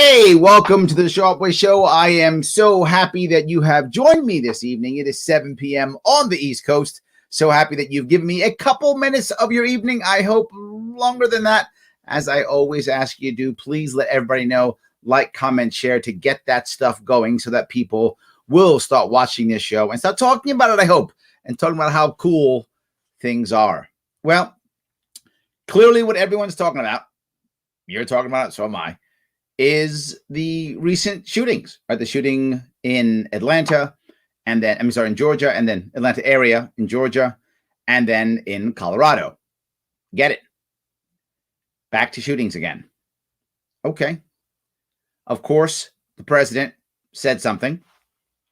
Hey, welcome to the Sharpe Way Show. I am so happy that you have joined me this evening. It is 7 p.m. on the East Coast. So happy that you've given me a couple minutes of your evening. I hope longer than that. As I always ask you to do, please let everybody know, like, comment, share to get that stuff going so that people will start watching this show and start talking about it, I hope, and talking about how cool things are. Well, clearly what everyone's talking about, you're talking about it, so am I, is the recent shootings, right? The shooting in Atlanta, and then, in Georgia, and then Atlanta area in Georgia, and then in Colorado. Get it? Back to shootings again. Okay. Of course, the president said something,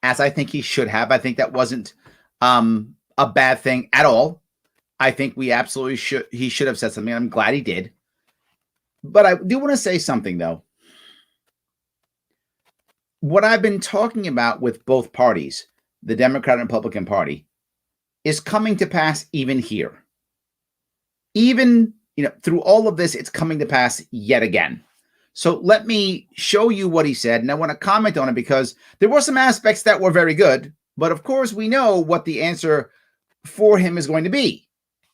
as I think he should have. I think that wasn't a bad thing at all. I think he should have said something. I'm glad he did. But I do want to say something, though. What I've been talking about with both parties, the Democrat and Republican Party, is coming to pass even here. Even, through all of this, it's coming to pass yet again. So let me show you what he said, and I want to comment on it because there were some aspects that were very good, but of course we know what the answer for him is going to be.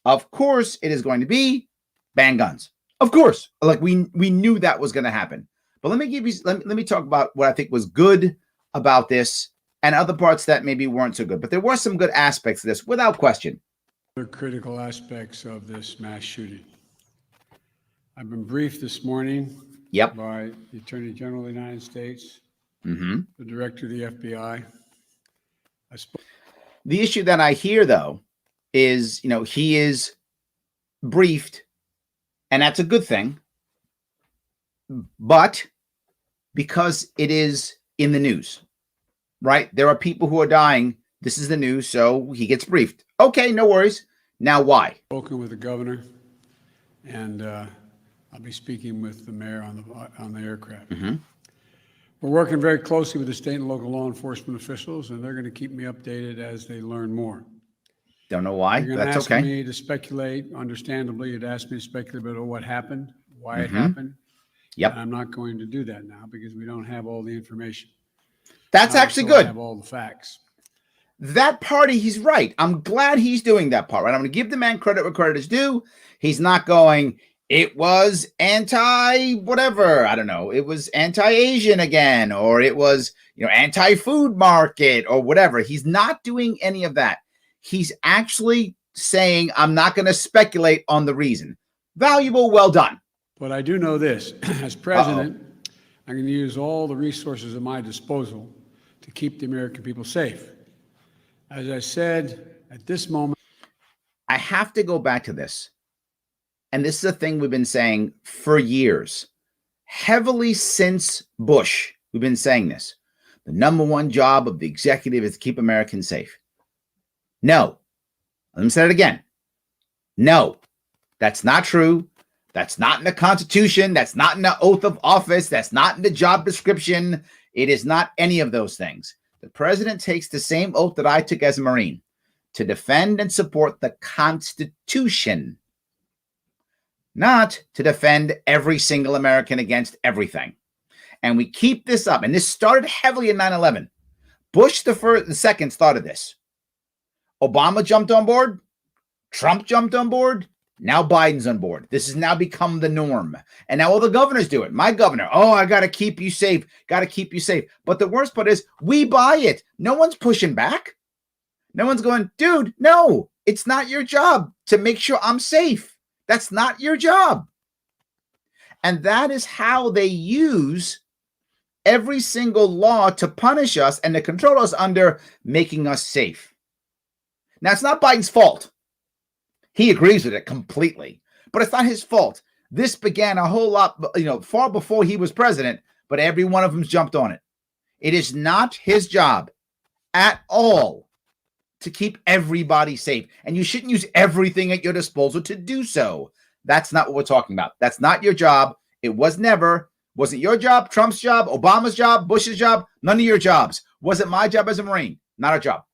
Of course it is going to be ban guns. Of course, like we knew that was going to happen. But let me talk about what I think was good about this and other parts that maybe weren't so good. But there were some good aspects of this, without question. Other critical aspects of this mass shooting. I've been briefed this morning by the Attorney General of the United States, the Director of the FBI. The issue that I hear, though, is, he is briefed, and that's a good thing. But because it is in the news, right? There are people who are dying. This is the news, so he gets briefed. Okay, no worries. Now, why? Spoken with the governor, and I'll be speaking with the mayor on the aircraft. We're working very closely with the state and local law enforcement officials, and they're going to keep me updated as they learn more. Don't know why. You're That's ask okay. me to speculate. Understandably, you'd ask me to speculate about what happened, why it happened. Yep. And I'm not going to do that now because we don't have all the information. That's actually good. I have all the facts. That party, he's right. I'm glad he's doing that part, right? I'm going to give the man credit where credit is due. He's not going, it was anti-whatever. I don't know. It was anti-Asian again, or it was, anti-food market or whatever. He's not doing any of that. He's actually saying, I'm not going to speculate on the reason. Valuable, well done. But I do know this, as president, I'm going to use all the resources at my disposal to keep the American people safe. As I said, at this moment, I have to go back to this. And this is a thing we've been saying for years. Heavily since Bush, we've been saying this. The number one job of the executive is to keep Americans safe. No. Let me say it again. No, that's not true. That's not in the Constitution. That's not in the oath of office. That's not in the job description. It is not any of those things. The president takes the same oath that I took as a Marine to defend and support the Constitution, not to defend every single American against everything. And we keep this up. And this started heavily in 9/11. Bush the second started this. Obama jumped on board. Trump jumped on board. Now Biden's on board. This has now become the norm. And now all the governors do it. My governor, I got to keep you safe. Got to keep you safe. But the worst part is we buy it. No one's pushing back. No one's going, dude, no, it's not your job to make sure I'm safe. That's not your job. And that is how they use every single law to punish us and to control us under making us safe. Now, it's not Biden's fault. He agrees with it completely, but it's not his fault. This began a whole lot, far before he was president, but every one of them jumped on it. It is not his job at all to keep everybody safe, and you shouldn't use everything at your disposal to do so. That's not what we're talking about. That's not your job. It was never. Wasn't your job, Trump's job, Obama's job, Bush's job, none of your jobs. Was it my job as a Marine? Not our job.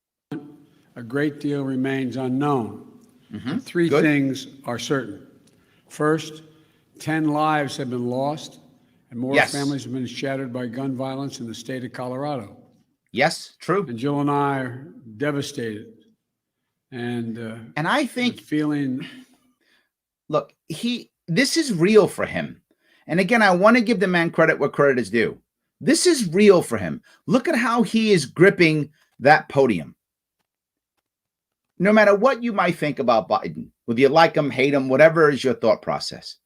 A great deal remains unknown. Three things are certain. First, 10 lives have been lost And more Yes. families have been shattered by gun violence in the state of Colorado. Yes, true. And Jill and I are devastated. And I the think, feeling, look, this is real for him. And again, I want to give the man credit where credit is due. This is real for him. Look at how he is gripping that podium. No matter what you might think about Biden, whether you like him, hate him, whatever is your thought process,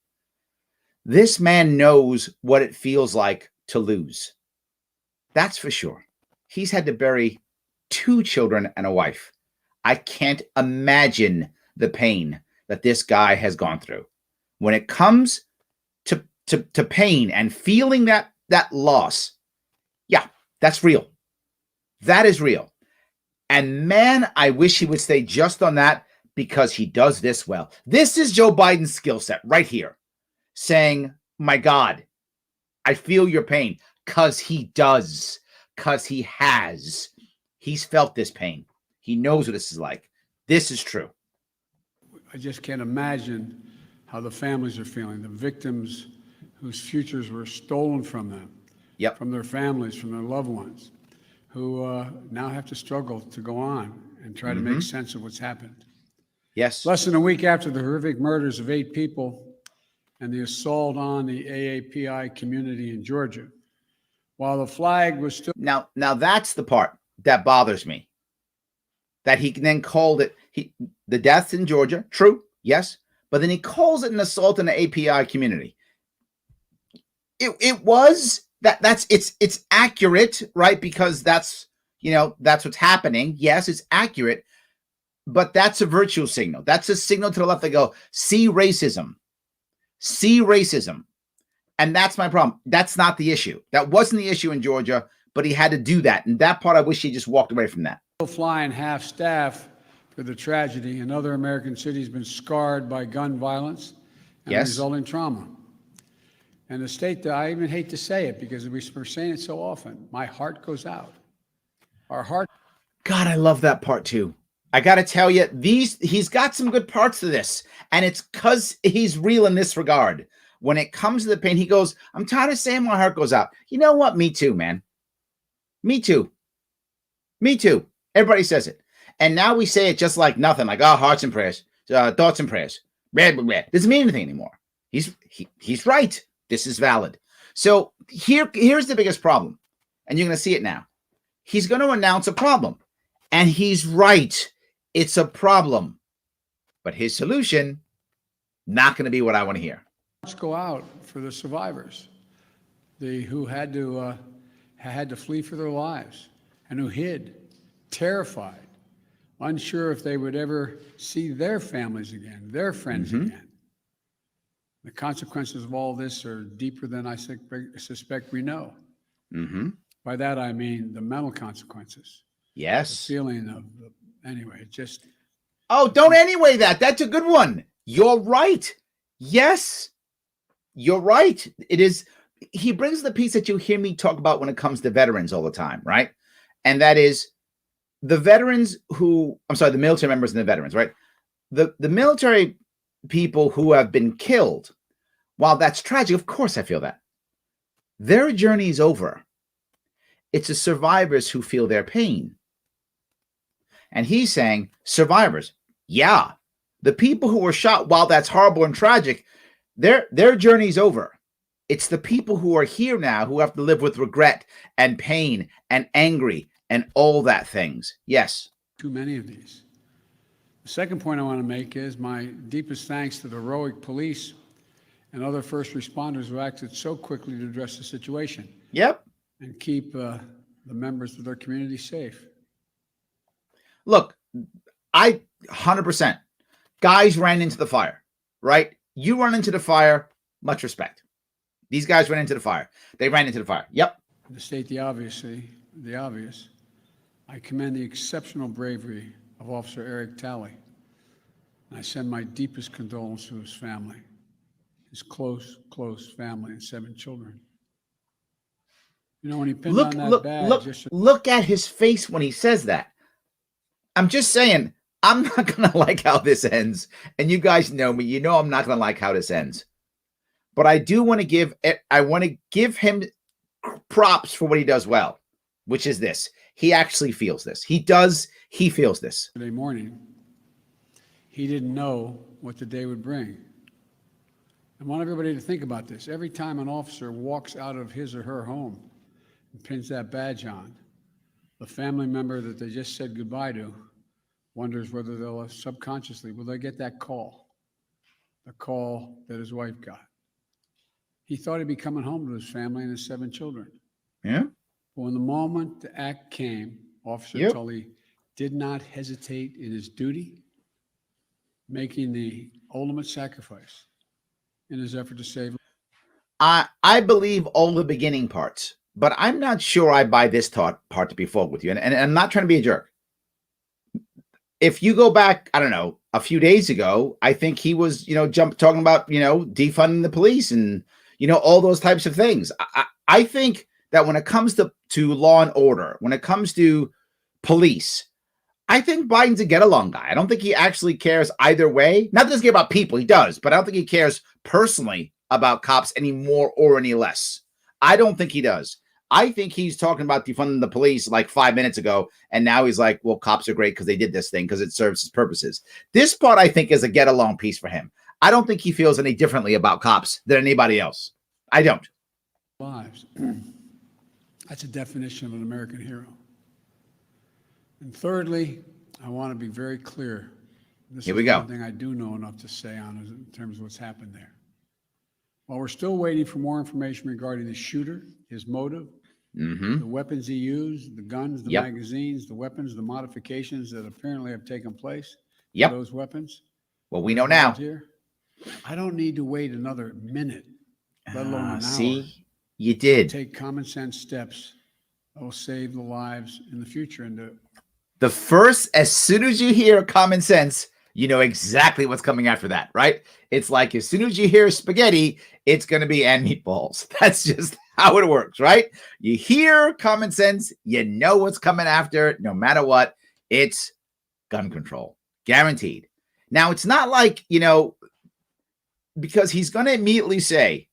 this man knows what it feels like to lose. That's for sure. He's had to bury 2 children and a wife. I can't imagine the pain that this guy has gone through. When it comes to pain and feeling that loss, yeah, that's real. That is real. And man, I wish he would stay just on that, because he does this well. This is Joe Biden's skill set right here, saying, my God, I feel your pain, because he does, because he has. He's felt this pain. He knows what this is like. This is true. I just can't imagine how the families are feeling, the victims whose futures were stolen from them, Yep. from their families, from their loved ones, who now have to struggle to go on and try to make sense of what's happened. Yes. Less than a week after the horrific murders of 8 people and the assault on the AAPI community in Georgia, while the flag was still... Now that's the part that bothers me. That he then called it the deaths in Georgia, true, yes, but then he calls it an assault on the API community. It was it's accurate, right? Because that's what's happening. Yes, it's accurate, but that's a virtue signal. That's a signal to the left. They go, see racism, and that's my problem. That's not the issue. That wasn't the issue in Georgia, but he had to do that, and that part I wish he just walked away from that. Flying half staff for the tragedy. Another American city has been scarred by gun violence and resulting trauma. And the state, I even hate to say it because we're saying it so often, my heart goes out. Our heart. God, I love that part too. I got to tell you, he's got some good parts to this, and it's because he's real in this regard. When it comes to the pain, he goes, I'm tired of saying my heart goes out. You know what? Me too, man. Me too. Everybody says it. And now we say it just like nothing, like, oh, hearts and prayers, thoughts and prayers. Blah, blah, blah. Doesn't mean anything anymore. He's right. This is valid. So here's the biggest problem. And you're going to see it now. He's going to announce a problem. And he's right. It's a problem. But his solution, not going to be what I want to hear. Let's go out for the survivors, who had to flee for their lives and who hid, terrified, unsure if they would ever see their families again, their friends again. The consequences of all this are deeper than I suspect we know. By that, I mean the mental consequences. Yes. The feeling of, anyway, just. Oh, don't anyway that. That's a good one. You're right. Yes, you're right. It is. He brings the piece that you hear me talk about when it comes to veterans all the time, right? And that is the veterans the military members and the veterans, right? The military people who have been killed, while that's tragic, of course I feel that. Their journey is over. It's the survivors who feel their pain. And he's saying, survivors, yeah, the people who were shot, while that's horrible and tragic, their journey's over. It's the people who are here now who have to live with regret and pain and angry and all that things. Yes. Too many of these. The second point I want to make is my deepest thanks to the heroic police and other first responders who acted so quickly to address the situation. Yep. And keep the members of their community safe. Look, I 100%. Guys ran into the fire, right? You run into the fire, much respect. These guys ran into the fire. They ran into the fire. Yep. To state the obvious, I commend the exceptional bravery of Officer Eric Talley. And I send my deepest condolence to his family, his close family and 7 children. You know, when he pinned on that badge... Look at his face when he says that. I'm just saying, I'm not going to like how this ends. And you guys know me. You know I'm not going to like how this ends. but I do want to give him props for what he does well, which is this. He actually feels this. He feels this. Yesterday morning, he didn't know what the day would bring. I want everybody to think about this. Every time an officer walks out of his or her home and pins that badge on, the family member that they just said goodbye to wonders whether they'll subconsciously, will they get that call? The call that his wife got. He thought he'd be coming home to his family and his 7 children. Yeah. But when the moment the act came, Officer Tully did not hesitate in his duty, making the ultimate sacrifice in his effort to save. I believe all the beginning parts, but I'm not sure I buy this part to be full with you. And I'm not trying to be a jerk. If you go back, I don't know, a few days ago, I think he was, talking about, defunding the police and, all those types of things. I think that when it comes to law and order, when it comes to police, I think Biden's a get-along guy. I don't think he actually cares either way. Not that he doesn't care about people, he does, but I don't think he cares personally about cops any more or any less. I don't think he does. I think he's talking about defunding the police like 5 minutes ago, and now he's like, well, cops are great because they did this thing because it serves his purposes. This part, I think, is a get-along piece for him. I don't think he feels any differently about cops than anybody else. I don't. Lives. That's a definition of an American hero. And thirdly, I want to be very clear. Here we go. One thing I do know enough to say on is in terms of what's happened there. While we're still waiting for more information regarding the shooter, his motive, the weapons he used, the guns, the magazines, the weapons, the modifications that apparently have taken place, those weapons. Well, we know now. I don't need to wait another minute, let alone an hour. See, you did. Take common sense steps that will save the lives in the future. And as soon as you hear common sense, you know exactly what's coming after that, right? It's like as soon as you hear spaghetti, it's going to be and meatballs. That's just how it works, right? You hear common sense, you know what's coming after, no matter what. It's gun control, guaranteed. Now, it's not like, because he's going to immediately say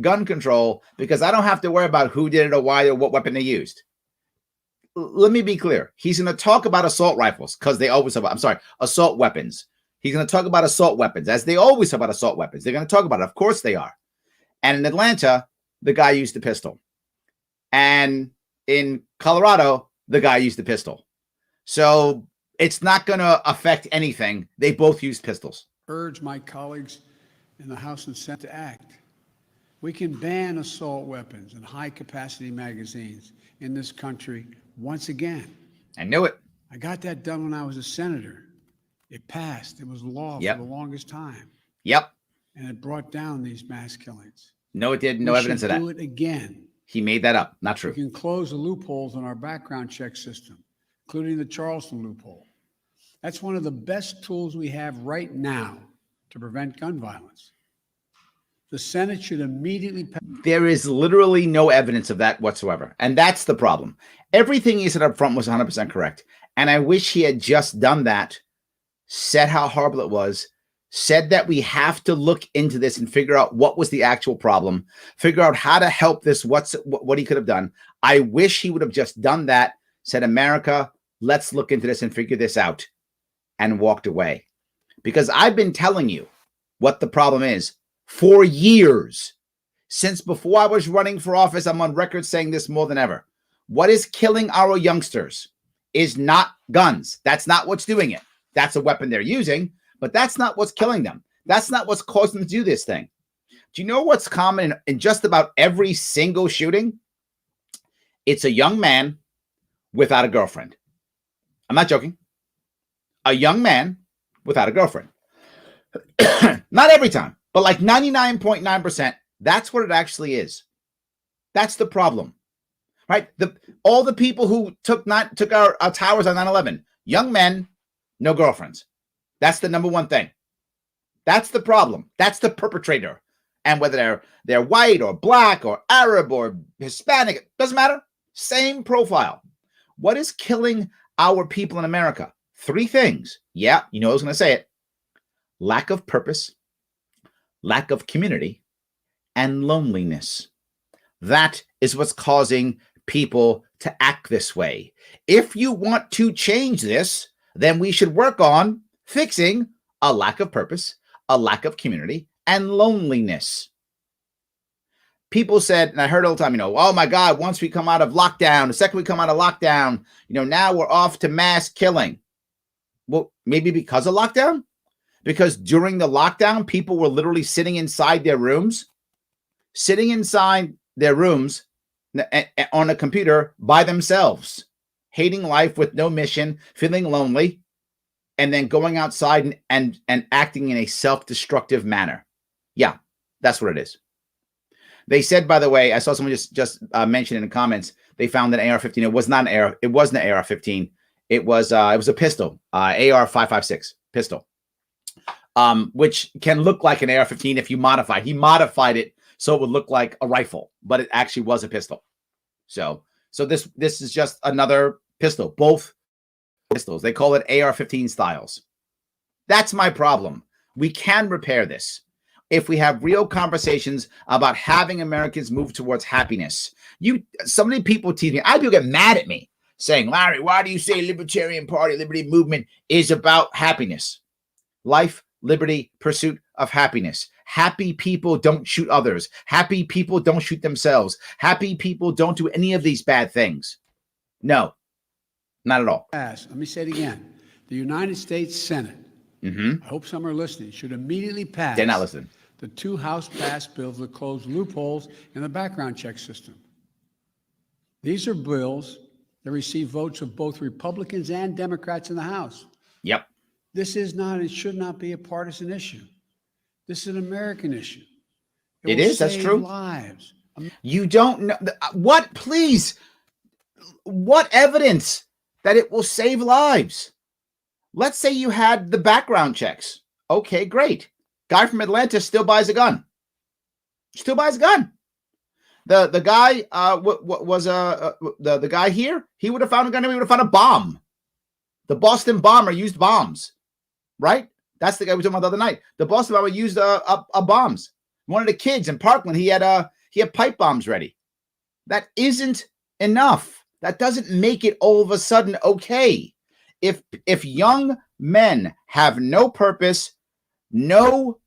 gun control because I don't have to worry about who did it or why or what weapon they used. Let me be clear. He's going to talk about assault rifles because they always have, assault weapons. He's going to talk about assault weapons as they always talk about assault weapons. They're going to talk about it. Of course they are. And in Atlanta, the guy used a pistol. And in Colorado, the guy used a pistol. So it's not going to affect anything. They both used pistols. Urge my colleagues in the House and Senate to act. We can ban assault weapons and high-capacity magazines in this country once again. I knew it. I got that done when I was a senator. It passed. It was law for the longest time. Yep. And it brought down these mass killings. No, it did. No evidence of that. Do it again. He made that up. Not true. We can close the loopholes in our background check system, including the Charleston loophole. That's one of the best tools we have right now to prevent gun violence. The Senate should immediately pass. There is literally no evidence of that whatsoever. And that's the problem. Everything he said up front was 100% correct. And I wish he had just done that, said how horrible it was, said that we have to look into this and figure out what was the actual problem, figure out how to help this, what he could have done. I wish he would have just done that, said, America, let's look into this and figure this out, and walked away. Because I've been telling you what the problem is for years. Since before I was running for office, I'm on record saying this more than ever. What is killing our youngsters is not guns. That's not what's doing it. That's a weapon they're using, but that's not what's killing them. That's not what's causing them to do this thing. Do you know what's common in just about every single shooting? It's a young man without a girlfriend. I'm not joking. A young man without a girlfriend. Not every time, but like 99.9%, that's what it actually is. That's the problem, right? All the people who took our towers on 9/11, young men, no girlfriends. That's the number one thing. That's the problem. That's the perpetrator. And whether they're white or black or Arab or Hispanic, doesn't matter. Same profile. What is killing our people in America? 3 things. Yeah, you know I was going to say it. Lack of purpose, lack of community, and loneliness. That is what's causing people to act this way. If you want to change this, then we should work on fixing a lack of purpose, a lack of community, and loneliness. People said, and I heard all the time, oh my God, once we come out of lockdown, the second we come out of lockdown, now we're off to mass killing. Well, maybe because of lockdown? Because during the lockdown, people were literally sitting inside their rooms on a computer by themselves, hating life with no mission, feeling lonely, and then going outside and acting in a self-destructive manner. Yeah, that's what it is. They said, by the way, I saw someone just mention in the comments, they found an AR-15. It was not an AR. It wasn't an AR-15. It was a pistol, AR-556 pistol, which can look like an AR-15 if you modify. He modified it so it would look like a rifle, but it actually was a pistol. So this is just another pistol. Both pistols. They call it AR-15 styles. That's my problem. We can repair this if we have real conversations about having Americans move towards happiness. So many people tease me. I do get mad at me saying, Larry, why do you say Libertarian Party, Liberty Movement is about happiness? Life, liberty, pursuit of happiness. Happy people don't shoot others. Happy people don't shoot themselves. Happy people don't do any of these bad things. No, not at all. Let me say it again. The United States Senate, I hope some are listening, should immediately pass. They're not listening. The two House-passed bills that close loopholes in the background check system. These are bills that receive votes of both Republicans and Democrats in the House. Yep. This is not, it should not be a partisan issue. This is an American issue. It is, that's true. Lives. You don't know what, please, what evidence that it will save lives? Let's say you had the background checks. Okay, great. Guy from Atlanta still buys a gun. Still buys a gun. The guy the guy here, he would have found a gun and he would have found a bomb. The Boston bomber used bombs, right? That's the guy we were talking about the other night. The Boston bomber used bombs. One of the kids in Parkland, he had pipe bombs ready. That isn't enough. That doesn't make it all of a sudden okay. If young men have no purpose, no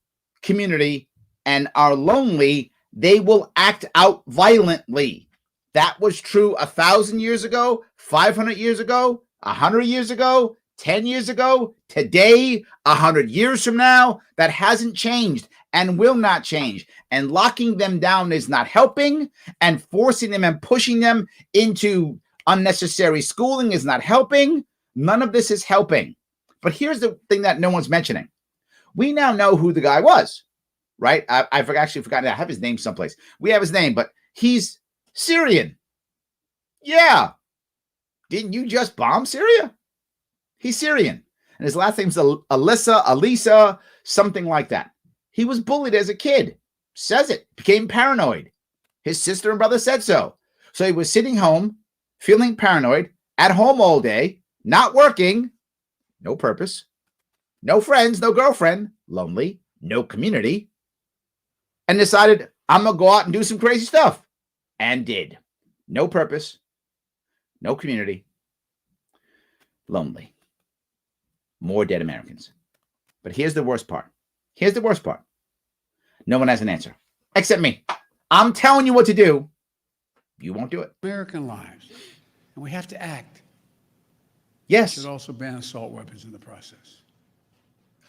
community, and are lonely, they will act out violently. That was true 1,000 years ago, 500 years ago, 100 years ago, 10 years ago, today, 100 years from now. That hasn't changed and will not change. And locking them down is not helping, and forcing them and pushing them into unnecessary schooling is not helping. None of this is helping. But here's the thing that no one's mentioning. We now know who the guy was, right? I've actually forgotten. I have his name someplace. We have his name, but he's Syrian. Yeah. Didn't you just bomb Syria? He's Syrian. And his last name's Alisa, something like that. He was bullied as a kid. Says it. Became paranoid. His sister and brother said so. So he was sitting home, feeling paranoid, at home all day, not working, no purpose, no friends, no girlfriend, lonely, no community, and decided, I'm going to go out and do some crazy stuff. And did. No purpose, no community, lonely. More dead Americans. But here's the worst part. Here's the worst part. No one has an answer, except me. I'm telling you what to do. You won't do it. American lives. And we have to act. Yes. We should also ban assault weapons in the process.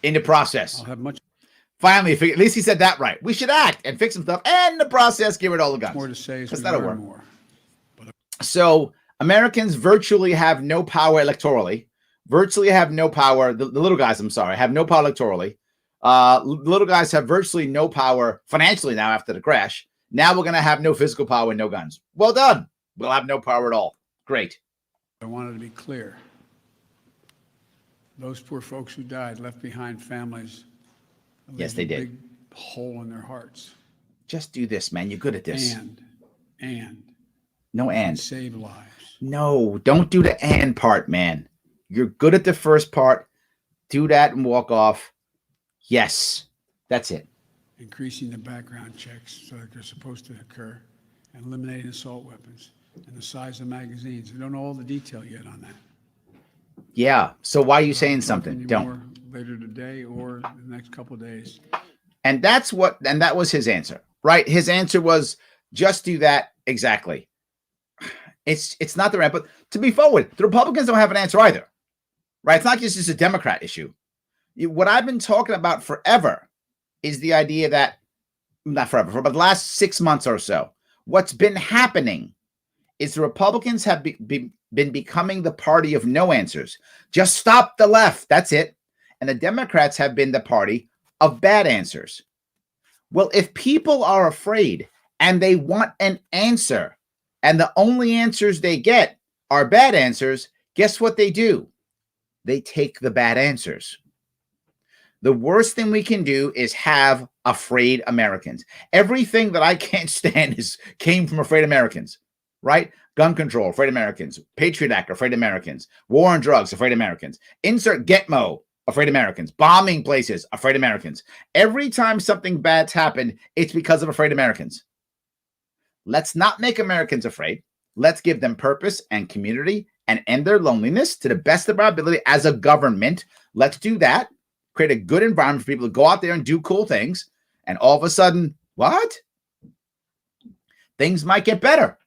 In the process. I'll have much Finally, at least he said that right. We should act and fix some stuff, and in the process, get rid of all the guns. more to say as we that'll learn work. more. So Americans virtually have no power electorally. Virtually have no power. The little guys, I'm sorry, have no power electorally. Little guys have virtually no power financially now after the crash. Now we're going to have no physical power and no guns. Well done. We'll have no power at all. Great. I wanted to be clear. Those poor folks who died left behind families. Yes, they did. A big hole in their hearts. Just do this, man. You're good at this. And. No and. Save lives. No, don't do the and part, man. You're good at the first part. Do that and walk off. Yes, that's it. increasing the background checks so that they're supposed to occur, and eliminating assault weapons, and the size of magazines. I don't know all the detail yet on that. Yeah. So why are you saying I'll talk to something? you Don't. more later today or the next couple of days. And that was his answer, right? His answer was just do that. Exactly. It's not the right, but to be forward, the Republicans don't have an answer either, right? It's not just a Democrat issue. What I've been talking about forever is the idea that, not forever, for about the last 6 months or so, what's been happening is the Republicans have been becoming the party of no answers. Just stop the left. That's it. And the Democrats have been the party of bad answers. Well, if people are afraid and they want an answer, and the only answers they get are bad answers, guess what they do? They take the bad answers. The worst thing we can do is have afraid Americans. Everything that I can't stand came from afraid Americans, right? Gun control, afraid Americans. Patriot Act, afraid Americans. War on drugs, afraid Americans. Insert Gitmo, afraid Americans. Bombing places, afraid Americans. Every time something bad's happened, it's because of afraid Americans. Let's not make Americans afraid. Let's give them purpose and community and end their loneliness to the best of our ability as a government. Let's do that. Create a good environment for people to go out there and do cool things. And all of a sudden, what? Things might get better.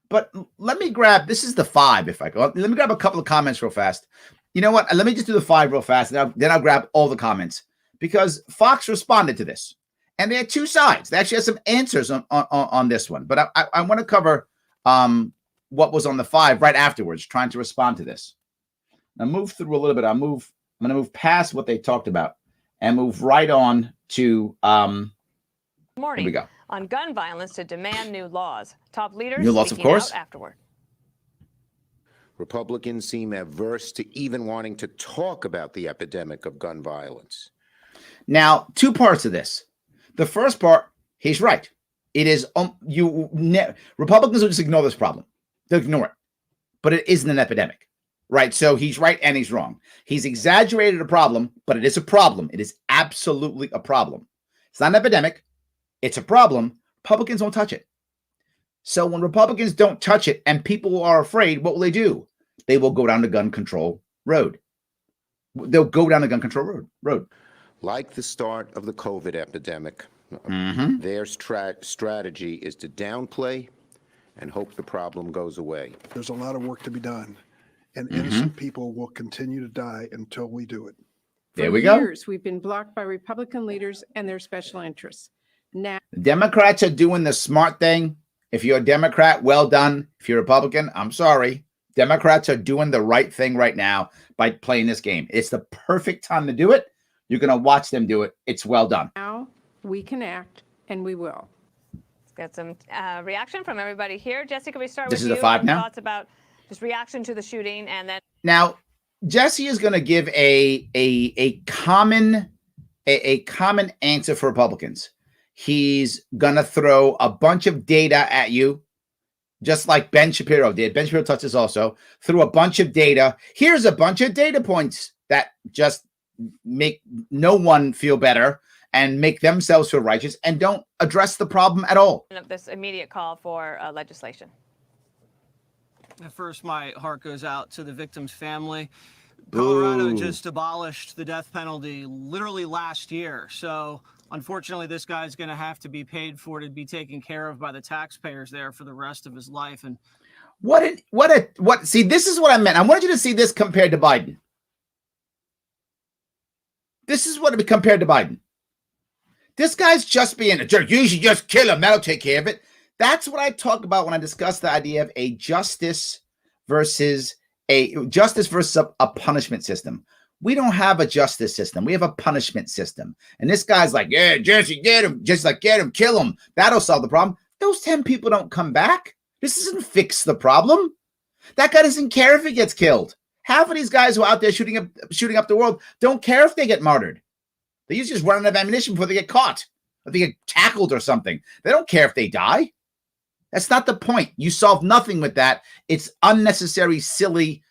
But let me grab, this is the 5 if I go. Let me grab a couple of comments real fast. You know what? Let me just do the 5 real fast. Then I'll grab all the comments. Because Fox responded to this. And they had 2 sides. They actually had some answers on this one. But I want to cover what was on the 5 right afterwards, trying to respond to this. Now move through a little bit. I'm going to move past what they talked about and move right on to Morning. Here we go. On gun violence to demand new laws. Top leaders new laws, of course. out afterward. Republicans seem averse to even wanting to talk about the epidemic of gun violence. Now, 2 parts of this. The first part, he's right. It is Republicans will just ignore this problem. They'll ignore it. But it isn't an epidemic, right? So he's right and he's wrong. He's exaggerated a problem, but it is a problem. It is absolutely a problem. It's not an epidemic. It's a problem. Republicans won't touch it. So when Republicans don't touch it and people are afraid, what will they do? They will go down the gun control road. They'll go down the gun control road. Like the start of the COVID epidemic, their strategy is to downplay and hope the problem goes away. There's a lot of work to be done, and innocent people will continue to die until we do it. There we go. For years, we've been blocked by Republican leaders and their special interests. Now, Democrats are doing the smart thing. If you're a Democrat, well done. If you're a Republican, I'm sorry. Democrats are doing the right thing right now by playing this game. It's the perfect time to do it. You're going to watch them do it. It's well done. now we can act, and we will. Let's get some reaction from everybody here. Jesse, can we start This with is you? the 5 now? Thoughts about just reaction to the shooting, and then Now, Jesse is going to give a common answer for Republicans. He's going to throw a bunch of data at you, just like Ben Shapiro did. Ben Shapiro touched this also. Threw a bunch of data. Here's a bunch of data points that just make no one feel better and make themselves feel righteous and don't address the problem at all. this immediate call for legislation. At first, my heart goes out to the victim's family. Colorado Ooh. just abolished the death penalty literally last year. So unfortunately, this guy's going to have to be paid for to be taken care of by the taxpayers there for the rest of his life. And See, this is what I meant. I wanted you to see this compared to Biden. This is what it compared to Biden. This guy's just being a jerk. You should just kill him. That'll take care of it. That's what I talk about when I discuss the idea of a justice versus a punishment system. We don't have a justice system. We have a punishment system. And this guy's like, yeah, Jesse, get him. Just like, get him, kill him. That'll solve the problem. Those 10 people don't come back. This doesn't fix the problem. That guy doesn't care if he gets killed. Half of these guys who are out there shooting up the world don't care if they get martyred. They usually just run out of ammunition before they get caught, or they get tackled or something. They don't care if they die. That's not the point. You solve nothing with that. It's unnecessary, silly.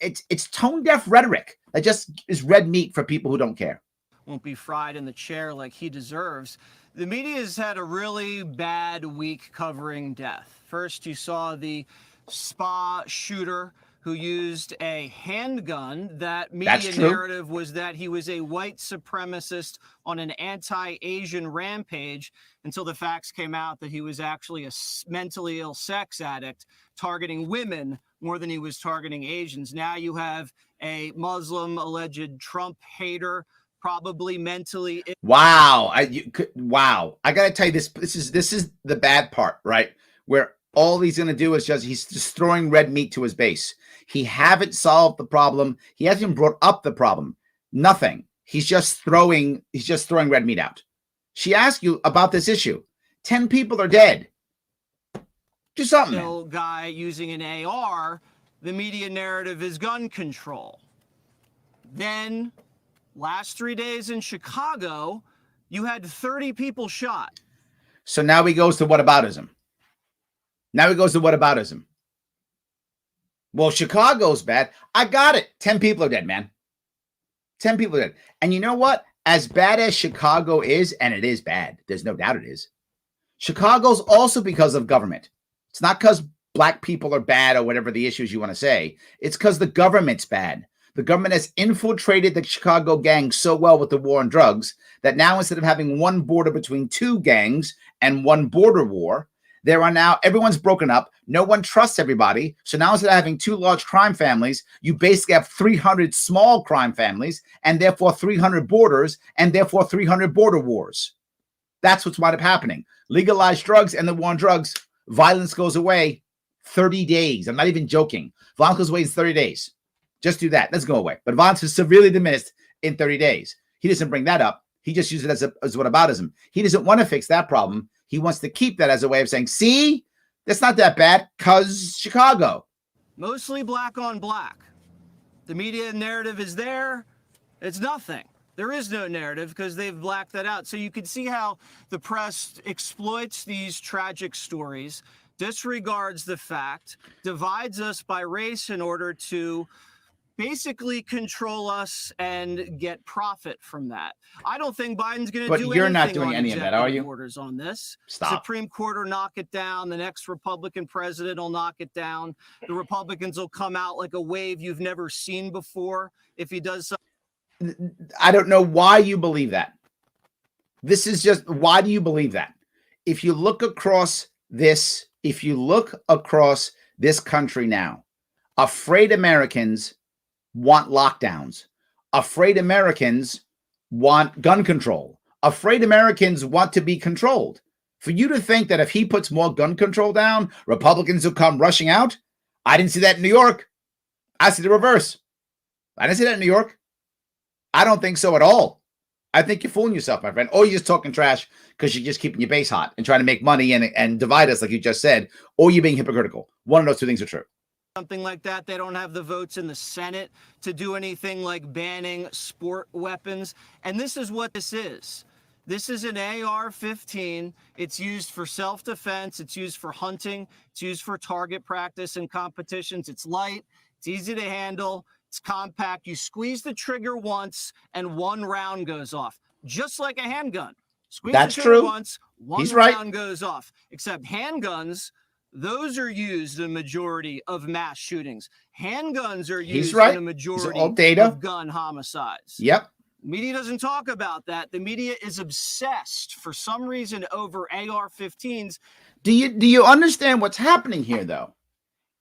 It's tone-deaf rhetoric that just is red meat for people who don't care. won't be fried in the chair like he deserves. The media has had a really bad week covering death. First, you saw the spa shooter who used a handgun. That media narrative was that he was a white supremacist on an anti-Asian rampage, until the facts came out that he was actually a mentally ill sex addict targeting women more than he was targeting Asians. Now you have a Muslim alleged Trump hater, probably mentally ill. Wow. Wow. I got to tell you this. This is the bad part, right? Where all he's going to do is he's just throwing red meat to his base. He haven't solved the problem. He hasn't even brought up the problem. Nothing. He's just throwing red meat out. She asked you about this issue. 10 people are dead. Do something. Still guy using an AR, the media narrative is gun control. Then last 3 days in Chicago, you had 30 people shot. So now he goes to whataboutism. Well, Chicago's bad. I got it. 10 people are dead, man. 10 people are dead. And you know what? As bad as Chicago is, and it is bad, there's no doubt it is, Chicago's also because of government. It's not because black people are bad or whatever the issues you want to say. It's because the government's bad. The government has infiltrated the Chicago gang so well with the war on drugs that now, instead of having one border between two gangs and one border war, there are now, everyone's broken up. No one trusts everybody. So now, instead of having two large crime families, you basically have 300 small crime families, and therefore 300 borders, and therefore 300 border wars. That's what's wound up happening. Legalize drugs and the war on drugs. Violence goes away 30 days. I'm not even joking. Violence goes away in 30 days. Just do that. Let's go away. But violence is severely diminished in 30 days. He doesn't bring that up. He just uses it as whataboutism. He doesn't want to fix that problem. He wants to keep that as a way of saying, see, that's not that bad because Chicago. Mostly black on black. The media narrative is there. It's nothing. There is no narrative because they've blacked that out. So you can see how the press exploits these tragic stories, disregards the fact, divides us by race in order to basically control us and get profit from that. I don't think Biden's going to do anything. But you're not doing any of that, are you? Orders on this. Stop. Supreme Court will knock it down. The next Republican president will knock it down. The Republicans will come out like a wave you've never seen before if he does something. I don't know why you believe that. This is just, why do you believe that? If you look across this country now, afraid Americans want lockdowns. Afraid Americans want gun control. Afraid Americans want to be controlled. For you to think that if he puts more gun control down, Republicans will come rushing out, I didn't see that in New York. I see the reverse. I didn't see that in New York. I don't think so at all. I think you're fooling yourself, my friend. Or you're just talking trash because you're just keeping your base hot and trying to make money and divide us like you just said, or you're being hypocritical. One of those two things are true. Something like that. They don't have the votes in the Senate to do anything like banning sport weapons. And this is what this is. This is an AR-15. It's used for self-defense. It's used for hunting. It's used for target practice and competitions. It's light. It's easy to handle. It's compact. You squeeze the trigger once and one round goes off, just like a handgun. Squeeze That's the trigger true. once, one He's right. round goes off. Except handguns, those are used in a majority of mass shootings. Handguns are used in a majority of gun homicides. Yep. Media doesn't talk about that. The media is obsessed for some reason over AR-15s. Do you understand what's happening here, though?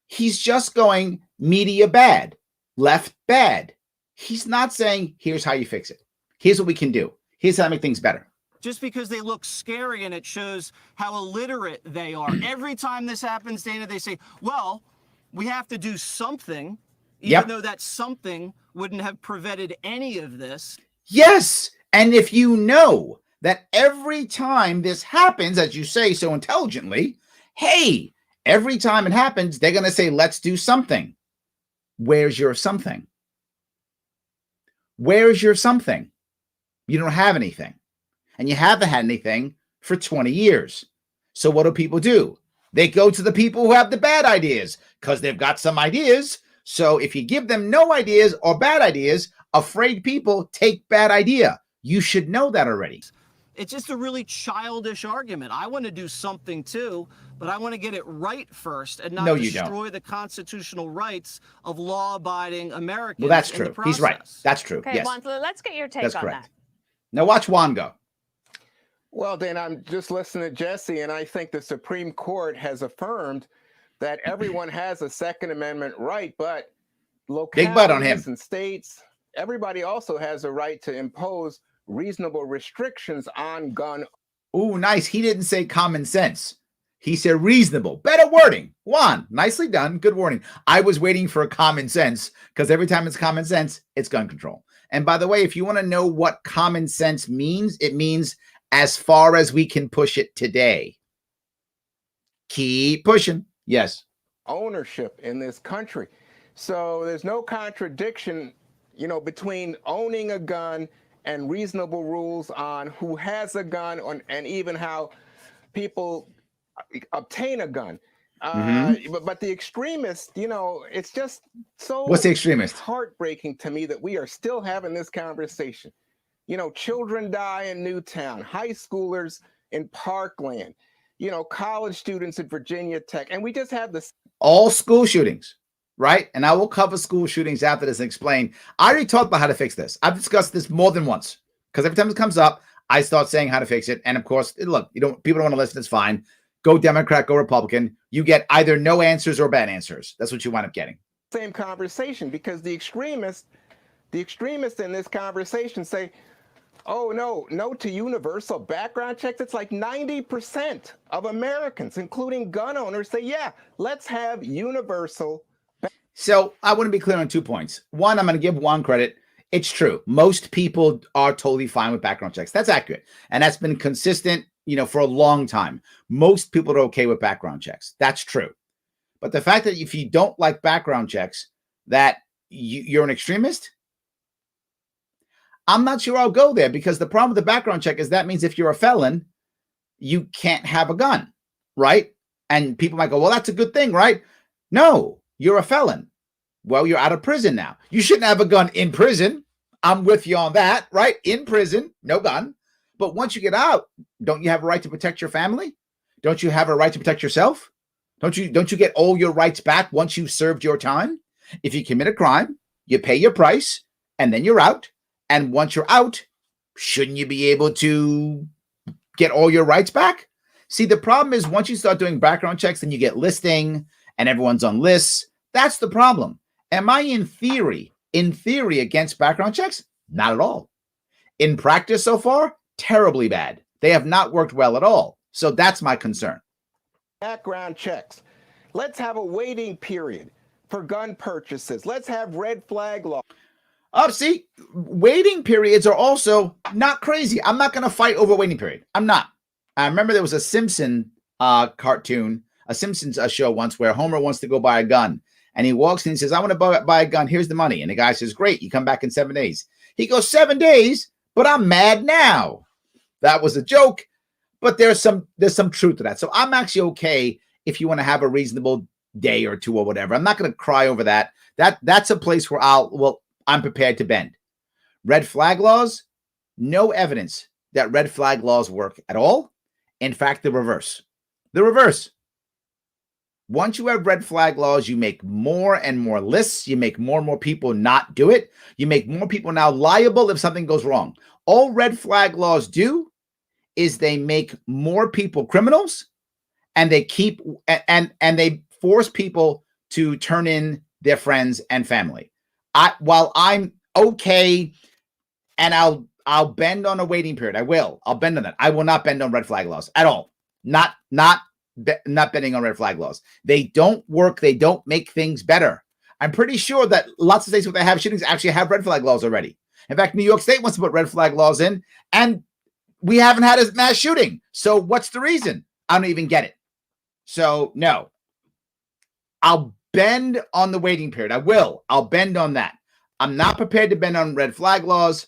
He's just going media bad, left bad. He's not saying, here's how you fix it. Here's what we can do. Here's how to make things better. Just because they look scary and it shows how illiterate they are. Every time this happens, Dana, they say, well, we have to do something, even though that something wouldn't have prevented any of this. Yes. And if you know that every time this happens, as you say so intelligently, hey, every time it happens, they're going to say, let's do something. Where's your something? Where's your something? You don't have anything. And you haven't had anything for 20 years. So what do? They go to the people who have the bad ideas because they've got some ideas. So if you give them no ideas or bad ideas, afraid people take bad idea. You should know that already. It's just a really childish argument. I want to do something too, but I want to get it right first and not No, you don't. destroy the constitutional rights of law-abiding Americans. Well, that's in the true. He's right. process. That's true. Okay, Yes, Juan, so let's get your take that's on correct. that. Now watch Juan go. Well, then I'm just listening to Jesse, and I think the Supreme Court has affirmed that everyone has a Second Amendment right, but Big butt on him. localities and states, everybody also has a right to impose reasonable restrictions on gun. Ooh, nice. He didn't say common sense. He said reasonable. Better wording. Juan, nicely done. Good wording. I was waiting for common sense because every time it's common sense, it's gun control. And by the way, if you want to know what common sense means, it means as far as we can push it today. Keep pushing. Yes. Ownership in this country. So there's no contradiction, between owning a gun and reasonable rules on who has a gun and even how people obtain a gun. But the extremist, it's just so What's the extremist? heartbreaking to me that we are still having this conversation. Children die in Newtown, high schoolers in Parkland, college students at Virginia Tech, and we just have this. All school shootings, right? And I will cover school shootings after this and explain. I already talked about how to fix this. I've discussed this more than once because every time it comes up, I start saying how to fix it. And of course, look, people don't want to listen. It's fine. Go Democrat, go Republican. You get either no answers or bad answers. That's what you wind up getting. Same conversation, because the extremists in this conversation say, oh, no to universal background checks. It's like 90% of Americans, including gun owners, say, yeah, let's have universal. So I want to be clear on 2 points. One, I'm going to give Juan credit. It's true. Most people are totally fine with background checks. That's accurate. And that's been consistent, for a long time. Most people are okay with background checks. That's true. But the fact that if you don't like background checks, that you're an extremist, I'm not sure I'll go there, because the problem with the background check is that means if you're a felon, you can't have a gun, right? And people might go, well, that's a good thing, right? No, you're a felon. Well, you're out of prison now. You shouldn't have a gun in prison. I'm with you on that, right? In prison, no gun. But once you get out, don't you have a right to protect your family? Don't you have a right to protect yourself? Don't you get all your rights back once you've served your time? If you commit a crime, you pay your price, and then you're out. And once you're out, shouldn't you be able to get all your rights back? See, the problem is once you start doing background checks, then you get listing and everyone's on lists. That's the problem. Am I in theory against background checks? Not at all. In practice so far, terribly bad. They have not worked well at all. So that's my concern. Background checks. Let's have a waiting period for gun purchases. Let's have red flag law. See, waiting periods are also not crazy. I'm not going to fight over waiting period. I'm not. I remember there was a Simpson cartoon, a Simpsons show once where Homer wants to go buy a gun. And he walks in and says, I want to buy a gun. Here's the money. And the guy says, great. You come back in 7 days. He goes, 7 days, but I'm mad now. That was a joke, but there's some truth to that. So I'm actually okay if you want to have a reasonable day or two or whatever. I'm not going to cry over that. That's a place where I'm prepared to bend. Red flag laws, no evidence that red flag laws work at all. In fact, the reverse. The reverse. Once you have red flag laws, you make more and more lists. You make more and more people not do it. You make more people now liable if something goes wrong. All red flag laws do is they make more people criminals, and they keep and they force people to turn in their friends and family. While I'm okay, and I'll bend on a waiting period. I'll bend on that. I will not bend on red flag laws at all. Not bending on red flag laws. They don't work. They don't make things better. I'm pretty sure that lots of states where they have shootings actually have red flag laws already. In fact, New York State wants to put red flag laws in, and we haven't had a mass shooting. So what's the reason? I don't even get it. So no, I'll bend on the waiting period. I'll bend on that. I'm not prepared to bend on red flag laws.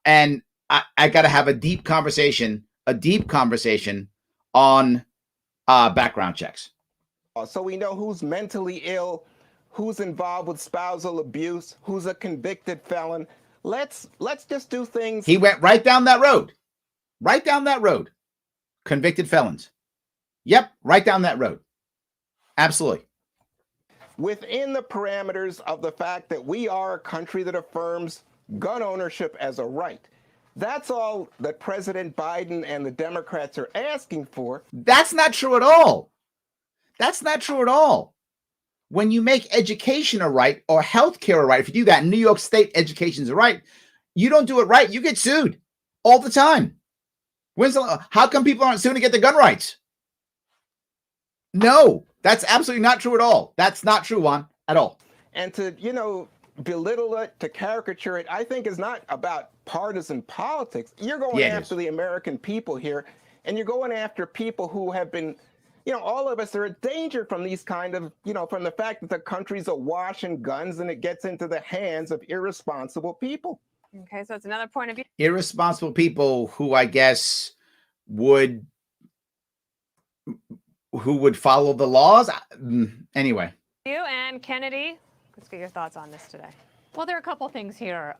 And I got to have a deep conversation on background checks. So we know who's mentally ill, who's involved with spousal abuse, who's a convicted felon. Let's just do things. He went right down that road. Right down that road. Convicted felons. Yep, right down that road. Absolutely. Within the parameters of the fact that we are a country that affirms gun ownership as a right. That's all that President Biden and the Democrats are asking for. That's not true at all. That's not true at all. When you make education a right or healthcare a right, if you do that in New York State, education is a right, you don't do it right, you get sued all the time. How come people aren't suing to get their gun rights? No, that's absolutely not true at all. That's not true, Juan, at all. And to, belittle it, to caricature it, I think is not about partisan politics. You're going after the American people here, and you're going after people who have been, all of us are endangered from these kind of, from the fact that the country's awash in guns and it gets into the hands of irresponsible people. Okay, so it's another point of view. Irresponsible people who I guess would follow the laws. Anyway. You and Kennedy, let's get your thoughts on this today. Well, there are a couple things here.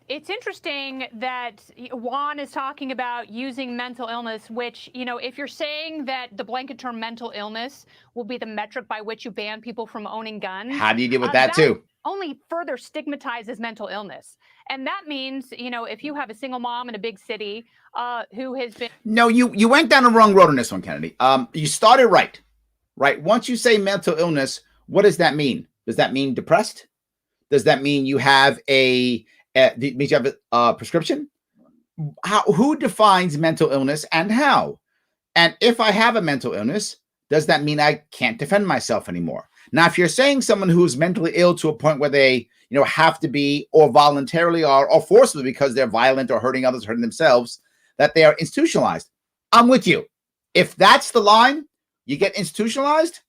It's interesting that Juan is talking about using mental illness, which, if you're saying that the blanket term mental illness will be the metric by which you ban people from owning guns. How do you deal with that too? Only further stigmatizes mental illness. And that means, if you have a single mom in a big city who has been. No, you went down the wrong road on this one, Kennedy. You started right. Once you say mental illness, what does that mean? Does that mean depressed? Does that mean you have a prescription? Who defines mental illness and how? And if I have a mental illness, does that mean I can't defend myself anymore? Now, if you're saying someone who's mentally ill to a point where they, have to be, or voluntarily are, or forcibly because they're violent or hurting others, hurting themselves, that they are institutionalized, I'm with you. If that's the line, you get institutionalized,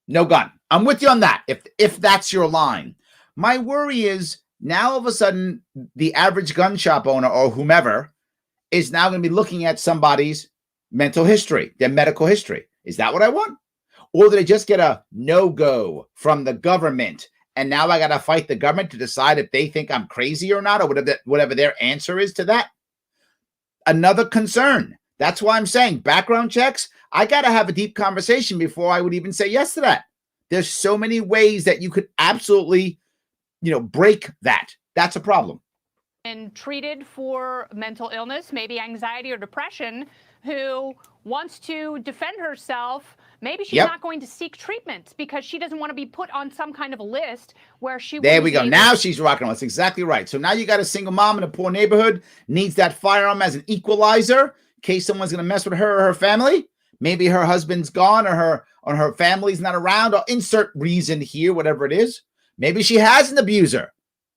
no gun. I'm with you on that. If that's your line. My worry is now all of a sudden the average gun shop owner or whomever is now going to be looking at somebody's mental history, their medical history. Is that what I want? Or did I just get a no-go from the government? And now I got to fight the government to decide if they think I'm crazy or not, or whatever their answer is to that. Another concern. That's why I'm saying background checks. I got to have a deep conversation before I would even say yes to that. There's so many ways that you could absolutely, break that. That's a problem. And treated for mental illness, maybe anxiety or depression, who wants to defend herself. Maybe she's not going to seek treatment because she doesn't want to be put on some kind of a list where she. There we go. Now she's rocking on. That's exactly right. So now you got a single mom in a poor neighborhood, needs that firearm as an equalizer in case someone's going to mess with her or her family. Maybe her husband's gone or her family's not around, or insert reason here, whatever it is. Maybe she has an abuser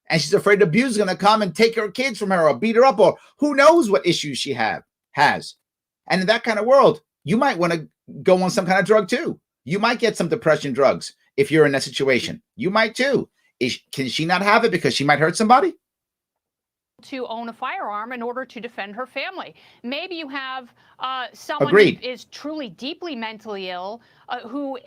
and she's afraid the abuser's going to come and take her kids from her or beat her up, or who knows what issues she has. And in that kind of world, you might want to go on some kind of drug too. You might get some depression drugs if you're in that situation. You might too. Can she not have it because she might hurt somebody? To own a firearm in order to defend her family. Maybe you have someone who is truly deeply mentally ill, who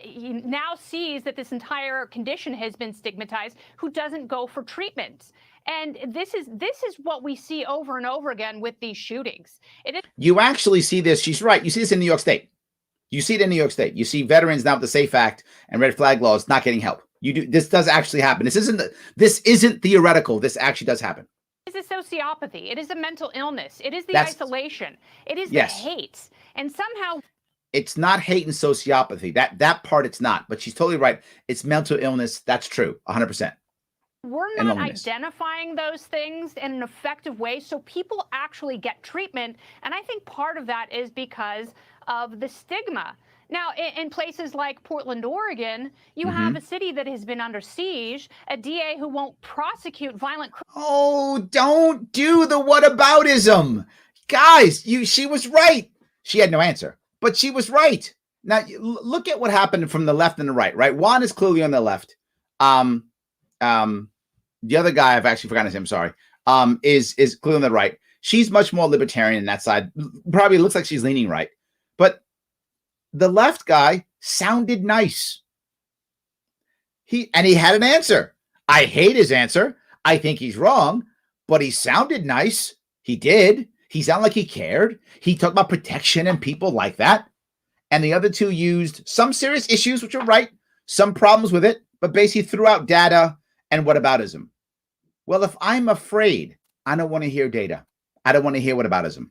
now sees that this entire condition has been stigmatized, who doesn't go for treatment. And this is what we see over and over again with these shootings. You actually see this. She's right. You see this in New York State. You see it in New York State. You see veterans now with the SAFE Act and red flag laws not getting help. This does actually happen. This isn't theoretical. This actually does happen. It is a sociopathy. It is a mental illness. It is the isolation. It is the hate. And somehow it's not hate and sociopathy. That part it's not. But she's totally right. It's mental illness. That's true. 100%. We're not identifying those things in an effective way so people actually get treatment. And I think part of that is because of the stigma. Now, in places like Portland, Oregon, you have a city that has been under siege, a DA who won't prosecute violent crimes. Oh, don't do the whataboutism. Guys, she was right. She had no answer, but she was right. Now, look at what happened from the left and the right? Juan is clearly on the left. The other guy, I've actually forgotten his name, sorry, is clearly on the right. She's much more libertarian in that side. Probably looks like she's leaning right. But the left guy sounded nice. He had an answer. I hate his answer. I think he's wrong, but he sounded nice. He did. He sounded like he cared. He talked about protection and people like that. And the other two used some serious issues, which are right, some problems with it, but basically threw out data and whataboutism. Well, if I'm afraid, I don't want to hear data. I don't want to hear whataboutism.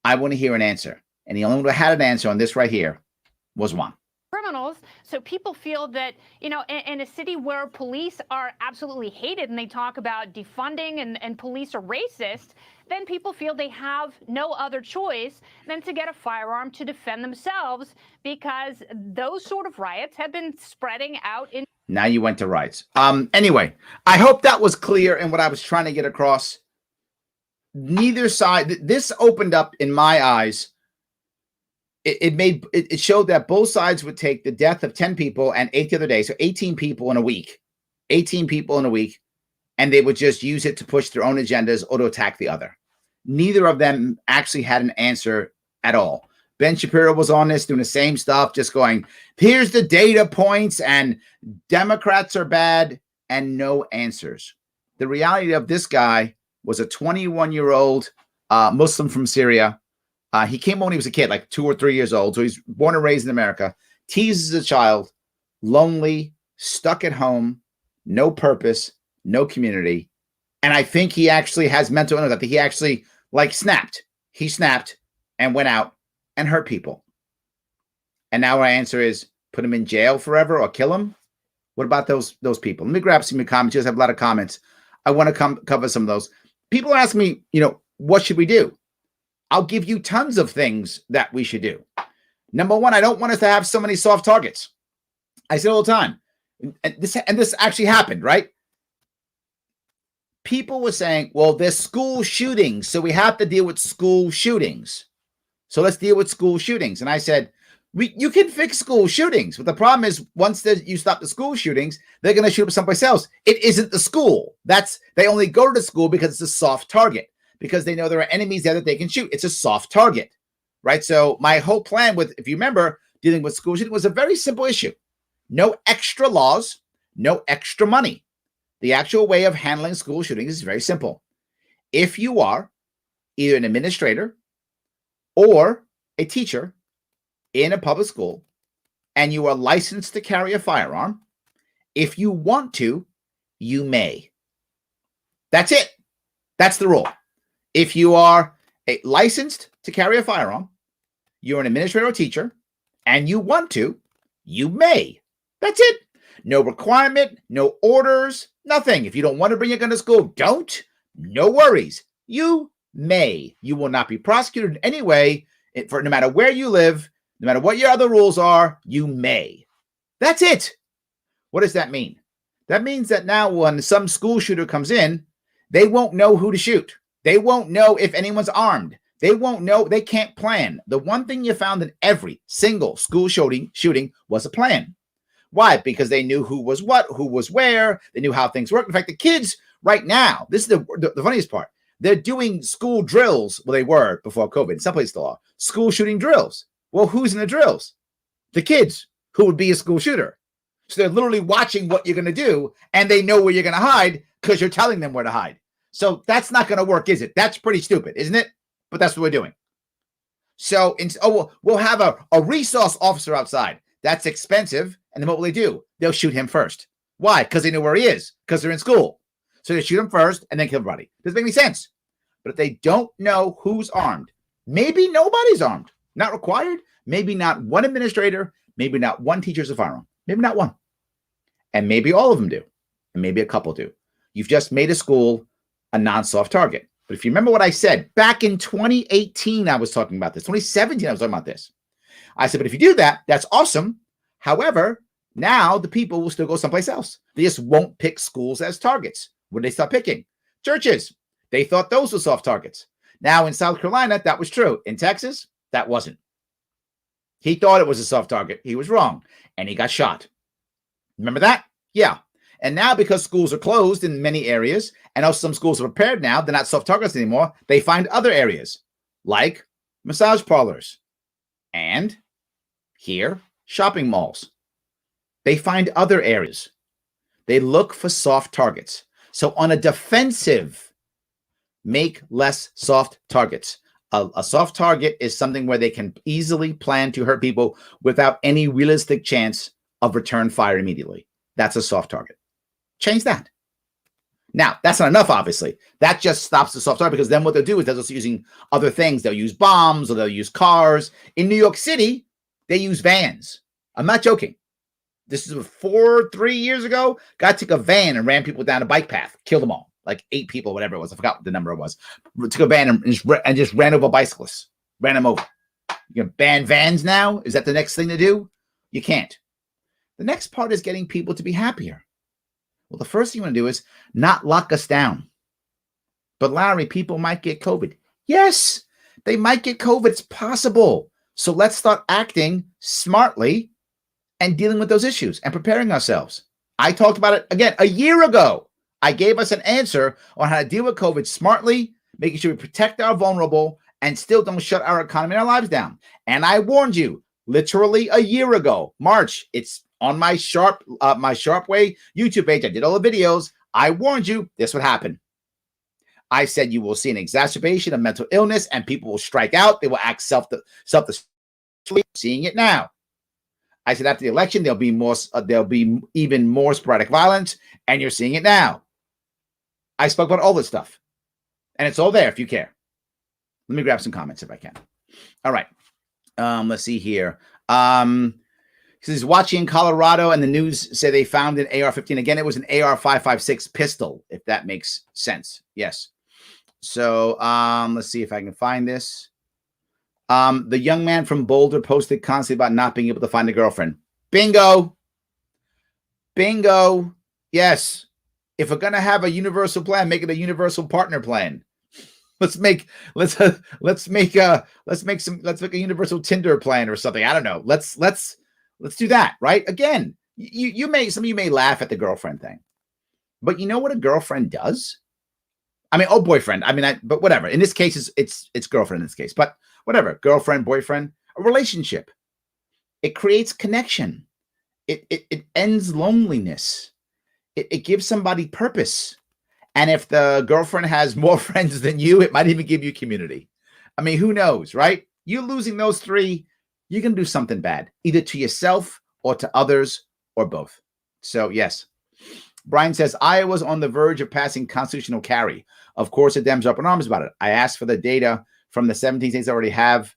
I want to hear an answer. And the only one who had an answer on this right here was Juan. Criminals, so people feel that, you know, in a city where police are absolutely hated and they talk about defunding and police are racist, then people feel they have no other choice than to get a firearm to defend themselves, because those sort of riots have been spreading out in. Now you went to riots. Anyway, I hope that was clear in what I was trying to get across. Neither side, this opened up in my eyes. It showed that both sides would take the death of 10 people and 8 the other day. So 18 people in a week, and they would just use it to push their own agendas or to attack the other. Neither of them actually had an answer at all. Ben Shapiro was on this doing the same stuff, just going, here's the data points and Democrats are bad, and no answers. The reality of this guy was a 21-year-old Muslim from Syria. He came when he was a kid, like 2 or 3 years old. So he's born and raised in America, teased as a child, lonely, stuck at home, no purpose, no community. And I think he actually has mental illness. I think he actually snapped. He snapped and went out and hurt people. And now our answer is put him in jail forever or kill him. What about those people? Let me grab some comments. You guys have a lot of comments. I want to cover some of those. People ask me, what should we do? I'll give you tons of things that we should do. Number one, I don't want us to have so many soft targets. I say all the time, and this actually happened, right? People were saying, well, there's school shootings, so we have to deal with school shootings. So let's deal with school shootings. And I said, you can fix school shootings, but the problem is once you stop the school shootings, they're going to shoot up someplace else. It isn't the school. They only go to the school because it's a soft target, because they know there are enemies there that they can shoot. It's a soft target, right? So my whole plan if you remember, dealing with school shooting was a very simple issue. No extra laws, no extra money. The actual way of handling school shootings is very simple. If you are either an administrator or a teacher in a public school and you are licensed to carry a firearm, if you want to, you may. That's it. That's the rule. If you are licensed to carry a firearm, you're an administrator or teacher, and you want to, you may. That's it. No requirement, no orders, nothing. If you don't want to bring your gun to school, don't. No worries. You may. You will not be prosecuted in any way, for no matter where you live, no matter what your other rules are, you may. That's it. What does that mean? That means that now when some school shooter comes in, they won't know who to shoot. They won't know if anyone's armed. They won't know. They can't plan. The one thing you found in every single school shooting was a plan. Why? Because they knew who was what, who was where. They knew how things worked. In fact, the kids right now, this is the funniest part. They're doing school drills. Well, they were before COVID. Some places still are. School shooting drills. Well, who's in the drills? The kids who would be a school shooter. So they're literally watching what you're going to do, and they know where you're going to hide because you're telling them where to hide. So that's not going to work, is it? That's pretty stupid, isn't it? But that's what we're doing. So, we'll have a resource officer outside. That's expensive. And then what will they do? They'll shoot him first. Why? Because they know where he is, because they're in school. So they shoot him first and then kill everybody. Doesn't make any sense. But if they don't know who's armed, maybe nobody's armed. Not required. Maybe not one administrator. Maybe not one teacher has a firearm. Maybe not one. And maybe all of them do. And maybe a couple do. You've just made a school a non-soft target. But if you remember what I said, back in 2018, I was talking about this. 2017, I was talking about this. I said, but if you do that, that's awesome. However, now the people will still go someplace else. They just won't pick schools as targets. What did they start picking? Churches. They thought those were soft targets. Now in South Carolina, that was true. In Texas, that wasn't. He thought it was a soft target. He was wrong. And he got shot. Remember that? Yeah. And now because schools are closed in many areas, and also some schools are prepared now, they're not soft targets anymore, they find other areas, like massage parlors. And here, shopping malls. They find other areas. They look for soft targets. So on a defensive make less soft targets. A soft target is something where they can easily plan to hurt people without any realistic chance of return fire immediately. That's a soft target. Change that. Now, that's not enough, obviously. That just stops the soft target, because then what they'll do is they'll just using other things. They'll use bombs, or they'll use cars. In New York City, they use vans. I'm not joking. This is 3 years ago. Guy took a van and ran people down a bike path, killed them all. Like 8 people, whatever it was. I forgot what the number it was. Took a van and just ran over bicyclists. Ran them over. You can ban vans now? Is that the next thing to do? You can't. The next part is getting people to be happier. Well, the first thing you want to do is not lock us down. But Larry, people might get COVID. Yes, they might get COVID. It's possible. So let's start acting smartly and dealing with those issues and preparing ourselves. I talked about it again a year ago. I gave us an answer on how to deal with COVID smartly, making sure we protect our vulnerable and still don't shut our economy and our lives down. And I warned you literally a year ago, March. It's on my Sharpe Way YouTube page. I did all the videos. I warned you this would happen. I said you will see an exacerbation of mental illness and people will strike out. They will act self-destructive. Seeing it now. I said after the election there'll be even more sporadic violence, and you're seeing it now. I spoke about all this stuff, and it's all there if you care. Let me grab some comments if I can. All right. Let's see here. He's watching in Colorado, and the news say they found an AR-15. Again, it was an AR-556 pistol, if that makes sense. Yes. So let's see if I can find this. The young man from Boulder posted constantly about not being able to find a girlfriend. Bingo. Bingo. Yes. If we're going to have a universal plan, make it a universal partner plan. Let's make a universal Tinder plan or something. I don't know. Let's do that, right? Again, some of you may laugh at the girlfriend thing, but you know what a girlfriend does? I mean, boyfriend. I mean, but whatever. In this case, it's girlfriend in this case, but whatever. Girlfriend, boyfriend, a relationship. It creates connection. It ends loneliness. It gives somebody purpose. And if the girlfriend has more friends than you, it might even give you community. I mean, who knows, right? You losing those 3, you're going to do something bad, either to yourself or to others or both. So, yes. Brian says, Iowa's on the verge of passing constitutional carry. Of course, the Dems are up in arms about it. I asked for the data from the 17 states that already have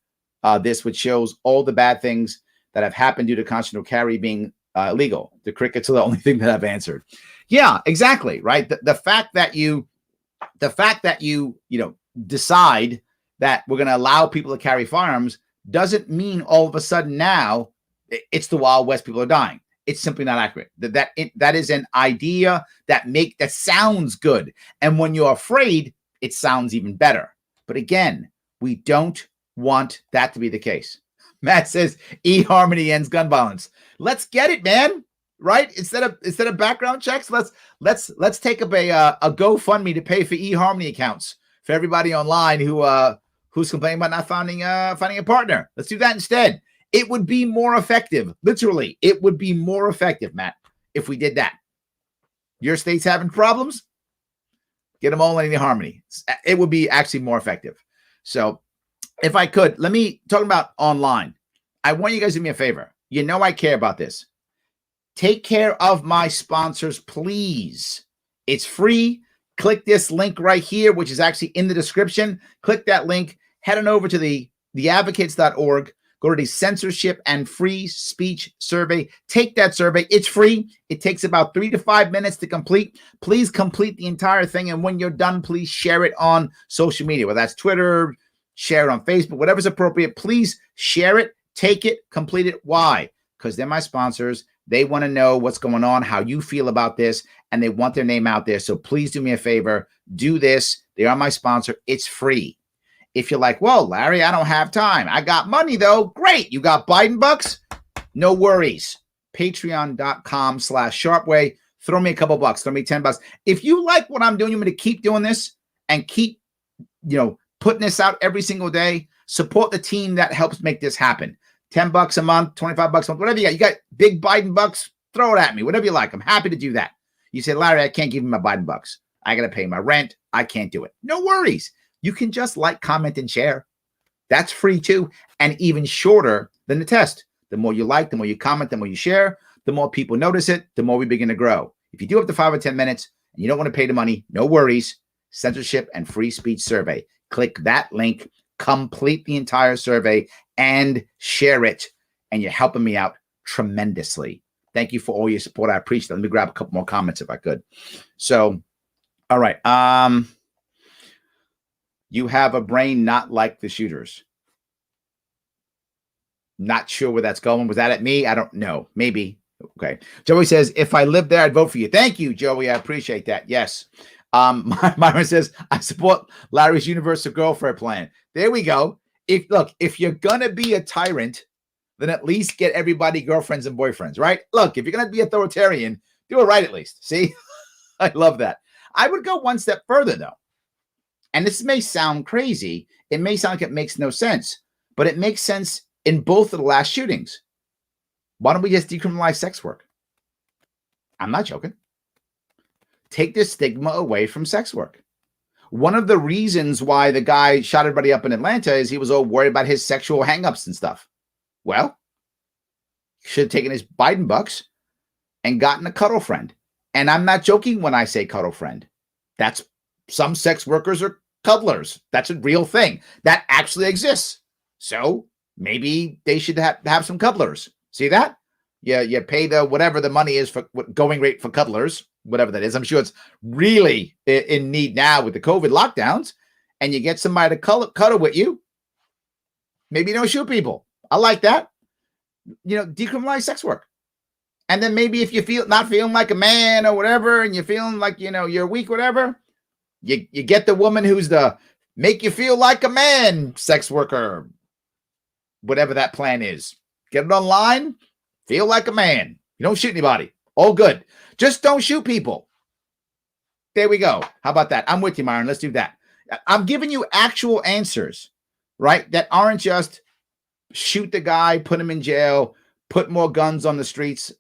this, which shows all the bad things that have happened due to constitutional carry being illegal. The crickets are the only thing that I've answered. Yeah, exactly. Right. The fact that you decide that we're going to allow people to carry firearms doesn't mean all of a sudden now it's the Wild West. People are dying. It's simply not accurate. That is an idea that sounds good. And when you're afraid, it sounds even better. But again, we don't want that to be the case. Matt says eHarmony ends gun violence. Let's get it, man. Right? Instead of background checks, let's take up a GoFundMe to pay for eHarmony accounts for everybody online who's complaining about not finding a partner. Let's do that instead. It would be more effective. Literally, it would be more effective, Matt, if we did that. Your state's having problems? Get them all in eHarmony. It would be actually more effective. So if I could, let me talk about online. I want you guys to do me a favor. You know I care about this. Take care of my sponsors, please. It's free. Click this link right here, which is actually in the description. Click that link. Head on over to theadvocates.org. Go to the censorship and free speech survey. Take that survey. It's free. It takes about 3 to 5 minutes to complete. Please complete the entire thing. And when you're done, please share it on social media, whether that's Twitter, share it on Facebook, whatever's appropriate. Please share it, take it, complete it. Why? Because they're my sponsors. They want to know what's going on, how you feel about this, and they want their name out there. So please do me a favor. Do this. They are my sponsor. It's free. If you're like, well, Larry, I don't have time. I got money, though. Great. You got Biden bucks? No worries. Patreon.com/Sharpeway. Throw me a couple bucks. Throw me $10. If you like what I'm doing, you want me to keep doing this and keep, putting this out every single day. Support the team that helps make this happen. $10 a month, $25 a month, whatever you got. You got big Biden bucks, throw it at me, whatever you like. I'm happy to do that. You say, Larry, I can't give you my Biden bucks. I got to pay my rent. I can't do it. No worries. You can just like, comment, and share. That's free too, and even shorter than the test. The more you like, the more you comment, the more you share, the more people notice it, the more we begin to grow. If you do up to 5 or 10 minutes and you don't want to pay the money, no worries. Censorship and free speech survey. Click that link, complete the entire survey, and share it. And you're helping me out tremendously. Thank you for all your support. I appreciate it. Let me grab a couple more comments if I could. So, all right. You have a brain not like the shooters. Not sure where that's going. Was that at me? I don't know. Maybe. Okay. Joey says, if I lived there, I'd vote for you. Thank you, Joey. I appreciate that. Yes. Myron says, I support Larry's universal girlfriend plan. There we go. If you're going to be a tyrant, then at least get everybody girlfriends and boyfriends, right? Look, if you're going to be authoritarian, do it right at least. See? I love that. I would go one step further, though. And this may sound crazy. It may sound like it makes no sense, but it makes sense in both of the last shootings. Why don't we just decriminalize sex work? I'm not joking. Take the stigma away from sex work. One of the reasons why the guy shot everybody up in Atlanta is he was all worried about his sexual hangups and stuff. Well, should have taken his Biden bucks and gotten a cuddle friend. And I'm not joking when I say cuddle friend. That's some sex workers are cuddlers. That's a real thing that actually exists. So maybe they should have some cuddlers. See that? Yeah, you pay the whatever the money is for going rate for cuddlers, whatever that is. I'm sure it's really in need now with the COVID lockdowns, and you get somebody to cuddle with you. Maybe you don't shoot people. I like that. Decriminalize sex work. And then maybe if you feel not feeling like a man or whatever, and you're feeling like, you're weak, whatever, you get the woman who's the make you feel like a man sex worker, whatever that plan is. Get it online, feel like a man. You don't shoot anybody. All good. Just don't shoot people. There we go. How about that? I'm with you, Myron. Let's do that. I'm giving you actual answers, right? That aren't just shoot the guy, put him in jail, put more guns on the streets.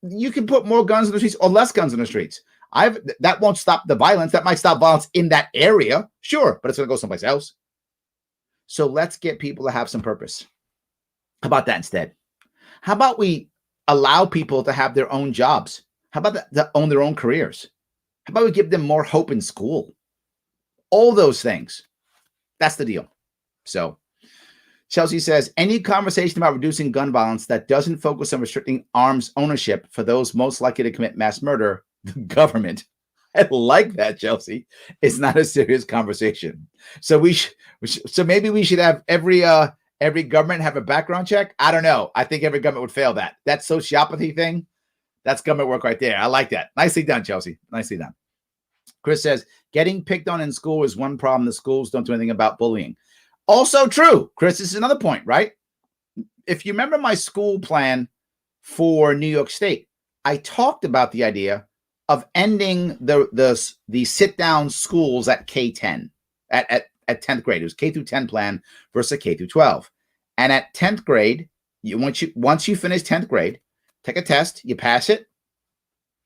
You can put more guns on the streets or less guns on the streets. That won't stop the violence. That might stop violence in that area. Sure, but it's going to go someplace else. So let's get people to have some purpose. How about that instead? How about we allow people to have their own jobs? How about to own their own careers? How about we give them more hope in school? All those things. That's the deal. So Chelsea says, any conversation about reducing gun violence that doesn't focus on restricting arms ownership for those most likely to commit mass murder, the government, I like that, Chelsea, it's not a serious conversation. So so maybe we should have every government have a background check. I don't know. I think every government would fail that. That sociopathy thing, that's government work right there. I like that. Nicely done, Chelsea. Nicely done. Chris says, getting picked on in school is one problem. The schools don't do anything about bullying. Also true, Chris. This is another point, right? If you remember my school plan for New York State, I talked about the idea of ending the sit-down schools at K-10, at 10th grade. It was K through 10 plan versus K through 12. And at 10th grade, once you finish 10th grade, take a test, you pass it,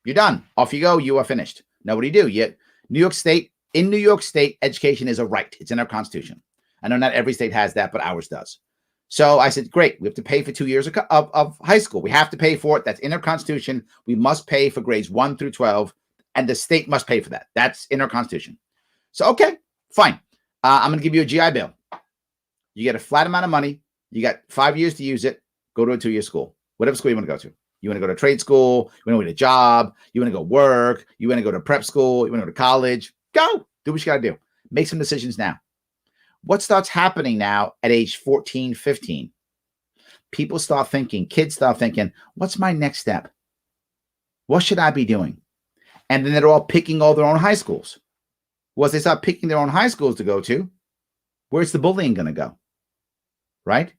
you're done. Off you go, you are finished. Now, what do? In New York State, education is a right. It's in our Constitution. I know not every state has that, but ours does. So I said, great, we have to pay for 2 years of high school. We have to pay for it. That's in our Constitution. We must pay for grades 1 through 12, and the state must pay for that. That's in our Constitution. So, okay, fine. I'm going to give you a GI Bill. You get a flat amount of money. You got 5 years to use it. Go to a 2-year school, whatever school you want to go to. You want to go to trade school. You want to get a job. You want to go work. You want to go to prep school. You want to go to college. Go. Do what you got to do. Make some decisions now. What starts happening now at age 14, 15? Kids start thinking, what's my next step? What should I be doing? And then they're all picking all their own high schools. Once they start picking their own high schools to go to, where's the bullying going to go? Right?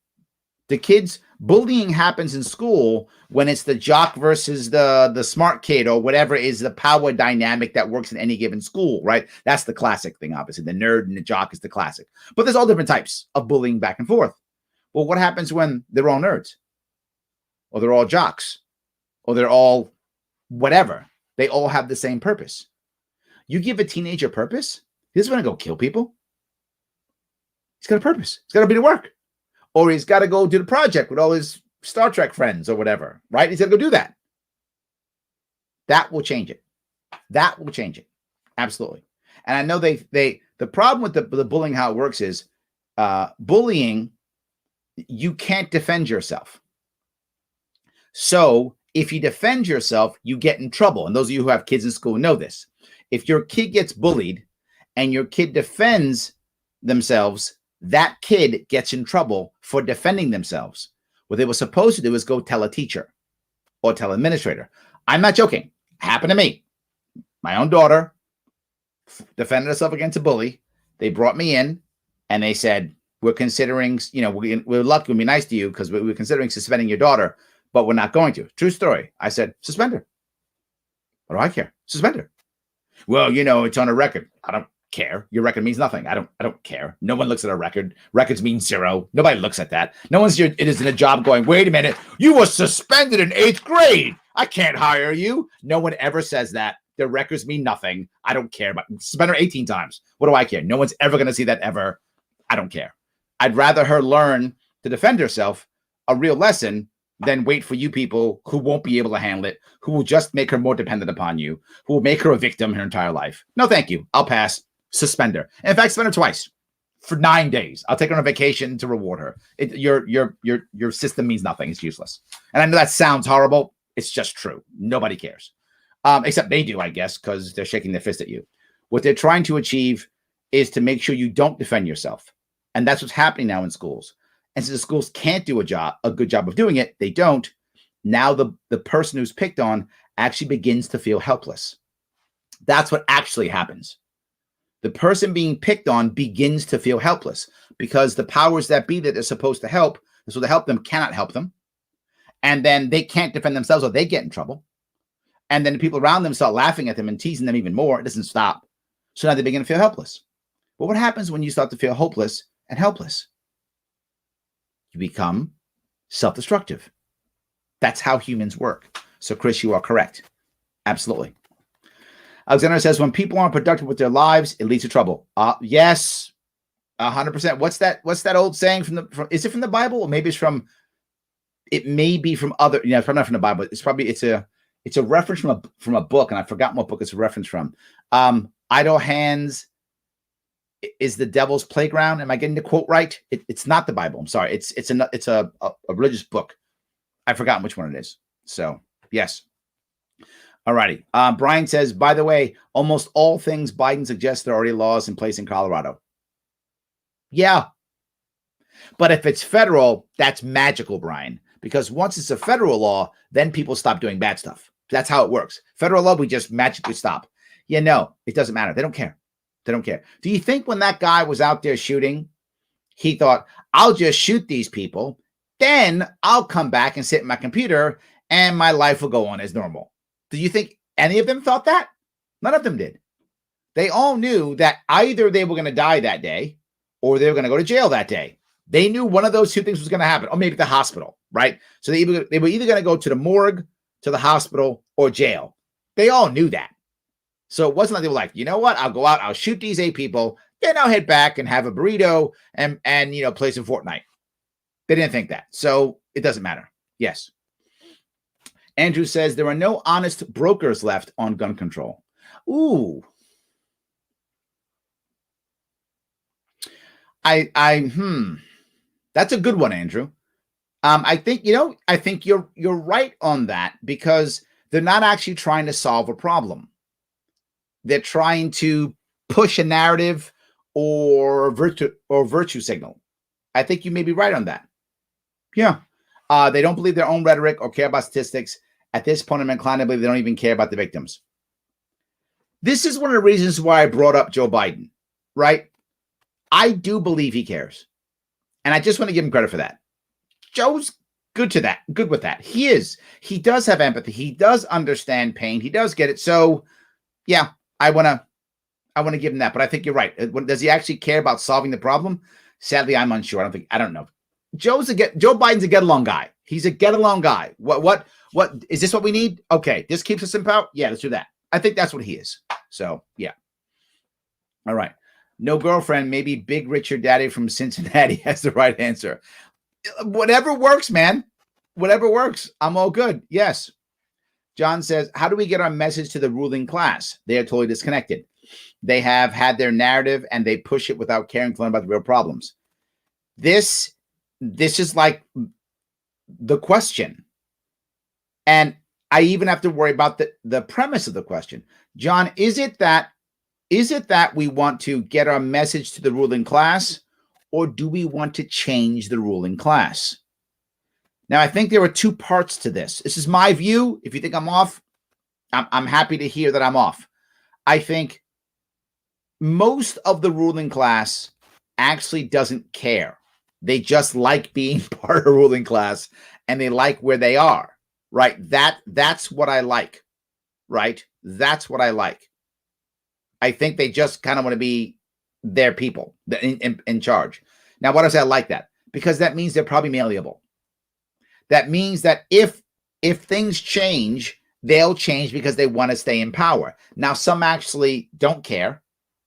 Bullying happens in school when it's the jock versus the smart kid or whatever is the power dynamic that works in any given school, right? That's the classic thing, obviously. The nerd and the jock is the classic. But there's all different types of bullying back and forth. Well, what happens when they're all nerds? Or they're all jocks? Or they're all whatever? They all have the same purpose. You give a teenager purpose, he doesn't want to go kill people. He's got a purpose. He's got to be to work. Or he's got to go do the project with all his Star Trek friends or whatever, right? He's got to go do that. That will change it. That will change it. Absolutely. And I know the problem with the bullying, how it works is bullying, you can't defend yourself. So if you defend yourself, you get in trouble. And those of you who have kids in school know this. If your kid gets bullied and your kid defends themselves, that kid gets in trouble for defending themselves. What they were supposed to do is go tell a teacher or tell an administrator. I'm not joking. Happened to me. My own daughter defended herself against a bully. They brought me in and they said, we're considering, we're lucky, we'll be nice to you because we're considering suspending your daughter, but we're not going to. True story. I said, suspend her. What do I care? Suspend her. Well, it's on a record. I don't care. Your record means nothing. I don't care. No one looks at a record. Records mean zero. Nobody looks at that. No one's it is in a job going, wait a minute, you were suspended in 8th grade. I can't hire you. No one ever says that. Their records mean nothing. I don't care about suspend her 18 times. What do I care? No one's ever going to see that ever. I don't care. I'd rather her learn to defend herself, a real lesson, than wait for you people who won't be able to handle it, who will just make her more dependent upon you, who will make her a victim her entire life. No, thank you. I'll pass. Suspend her. And in fact, suspend her twice for 9 days. I'll take her on a vacation to reward her. Your system means nothing. It's useless. And I know that sounds horrible. It's just true. Nobody cares. Except they do, I guess, because they're shaking their fist at you. What they're trying to achieve is to make sure you don't defend yourself. And that's what's happening now in schools. And since the schools can't do a good job of doing it, they don't. Now the person who's picked on actually begins to feel helpless. That's what actually happens. The person being picked on begins to feel helpless because the powers that be that they're supposed to help them cannot help them. And then they can't defend themselves or they get in trouble. And then the people around them start laughing at them and teasing them even more. It doesn't stop. So now they begin to feel helpless. But what happens when you start to feel hopeless and helpless? You become self-destructive. That's how humans work. So, Chris, you are correct. Absolutely. Alexander says, when people aren't productive with their lives, it leads to trouble. Yes, 100%. What's that old saying is it from the Bible? Or maybe it may be from other, it's probably not from the Bible. It's a reference from a book, and I've forgotten what book it's a reference from. Idle hands is the devil's playground. Am I getting the quote right? It's not the Bible. I'm sorry. It's a religious book. I've forgotten which one it is. So yes. All righty. Brian says, by the way, almost all things Biden suggests there are already laws in place in Colorado. Yeah. But if it's federal, that's magical, Brian, because once it's a federal law, then people stop doing bad stuff. That's how it works. Federal law, we just magically stop. No, it doesn't matter. They don't care. They don't care. Do you think when that guy was out there shooting, he thought, I'll just shoot these people, then I'll come back and sit at my computer and my life will go on as normal? Do you think any of them thought that? None of them did. They all knew that either they were going to die that day or they were going to go to jail that day. They knew one of those two things was going to happen, or maybe the hospital, right? So they were either going to go to the morgue, to the hospital, or jail. They all knew that. So it wasn't like they were like, you know what? I'll go out, I'll shoot these 8 people, then I'll head back and have a burrito and play some Fortnite. They didn't think that. So it doesn't matter. Yes. Andrew says there are no honest brokers left on gun control. Ooh. That's a good one, Andrew. I think you're right on that, because they're not actually trying to solve a problem. They're trying to push a narrative or virtue signal. I think you may be right on that. Yeah. They don't believe their own rhetoric or care about statistics. At this point, I'm inclined to believe they don't even care about the victims. This is one of the reasons why I brought up Joe Biden, right? I do believe he cares. And I just want to give him credit for that. Joe's good with that. He is. He does have empathy. He does understand pain. He does get it. So, yeah, I want to give him that. But I think you're right. Does he actually care about solving the problem? Sadly, I'm unsure. I don't know. Joe Biden's a get-along guy. He's a get-along guy. What is this what we need? Okay, this keeps us in power? Yeah, let's do that. I think that's what he is. So, yeah. All right. No girlfriend, maybe Big Richard Daddy from Cincinnati has the right answer. Whatever works, man. Whatever works. I'm all good. Yes. John says, how do we get our message to the ruling class? They are totally disconnected. They have had their narrative and they push it without caring to learn about the real problems. This is like the question. And I even have to worry about the premise of the question. John, is it that we want to get our message to the ruling class, or do we want to change the ruling class? Now, I think there are two parts to this. This is my view. If you think I'm off, I'm happy to hear that I'm off. I think most of the ruling class actually doesn't care. They just like being part of a ruling class, and they like where they are, right? That's what I like, right? That's what I like. I think they just kind of want to be their people in charge. Now, why do I say I like that? Because that means they're probably malleable. That means that if things change, they'll change because they want to stay in power. Now, some actually don't care.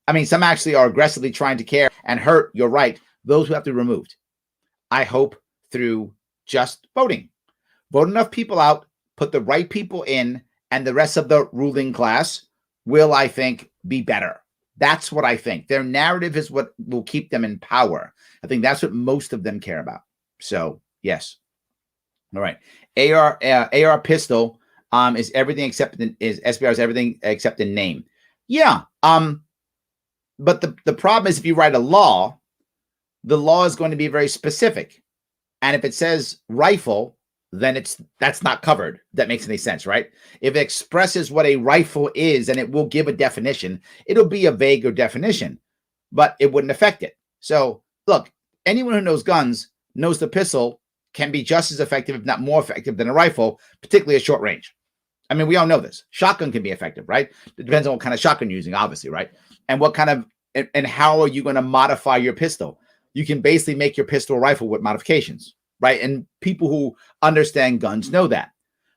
I mean, some actually are aggressively trying to care and hurt. You're right. Those who have to be removed. I hope through just voting. Vote enough people out, put the right people in, and the rest of the ruling class will, I think, be better. That's what I think. Their narrative is what will keep them in power. I think that's what most of them care about. So, yes. All right. AR pistol is everything except is SBR is everything except in name. Yeah. But the problem is if you write a law, the law is going to be very specific. And if it says rifle, then that's not covered. That makes any sense, right? If it expresses what a rifle is and it will give a definition, it'll be a vaguer definition, but it wouldn't affect it. So look, anyone who knows guns knows the pistol can be just as effective, if not more effective than a rifle, particularly at short range. I mean, we all know this. Shotgun can be effective, right? It depends on what kind of shotgun you're using, obviously, right? And what kind of, and how are you going to modify your pistol? You can basically make your pistol a rifle with modifications, right? And people who understand guns know that.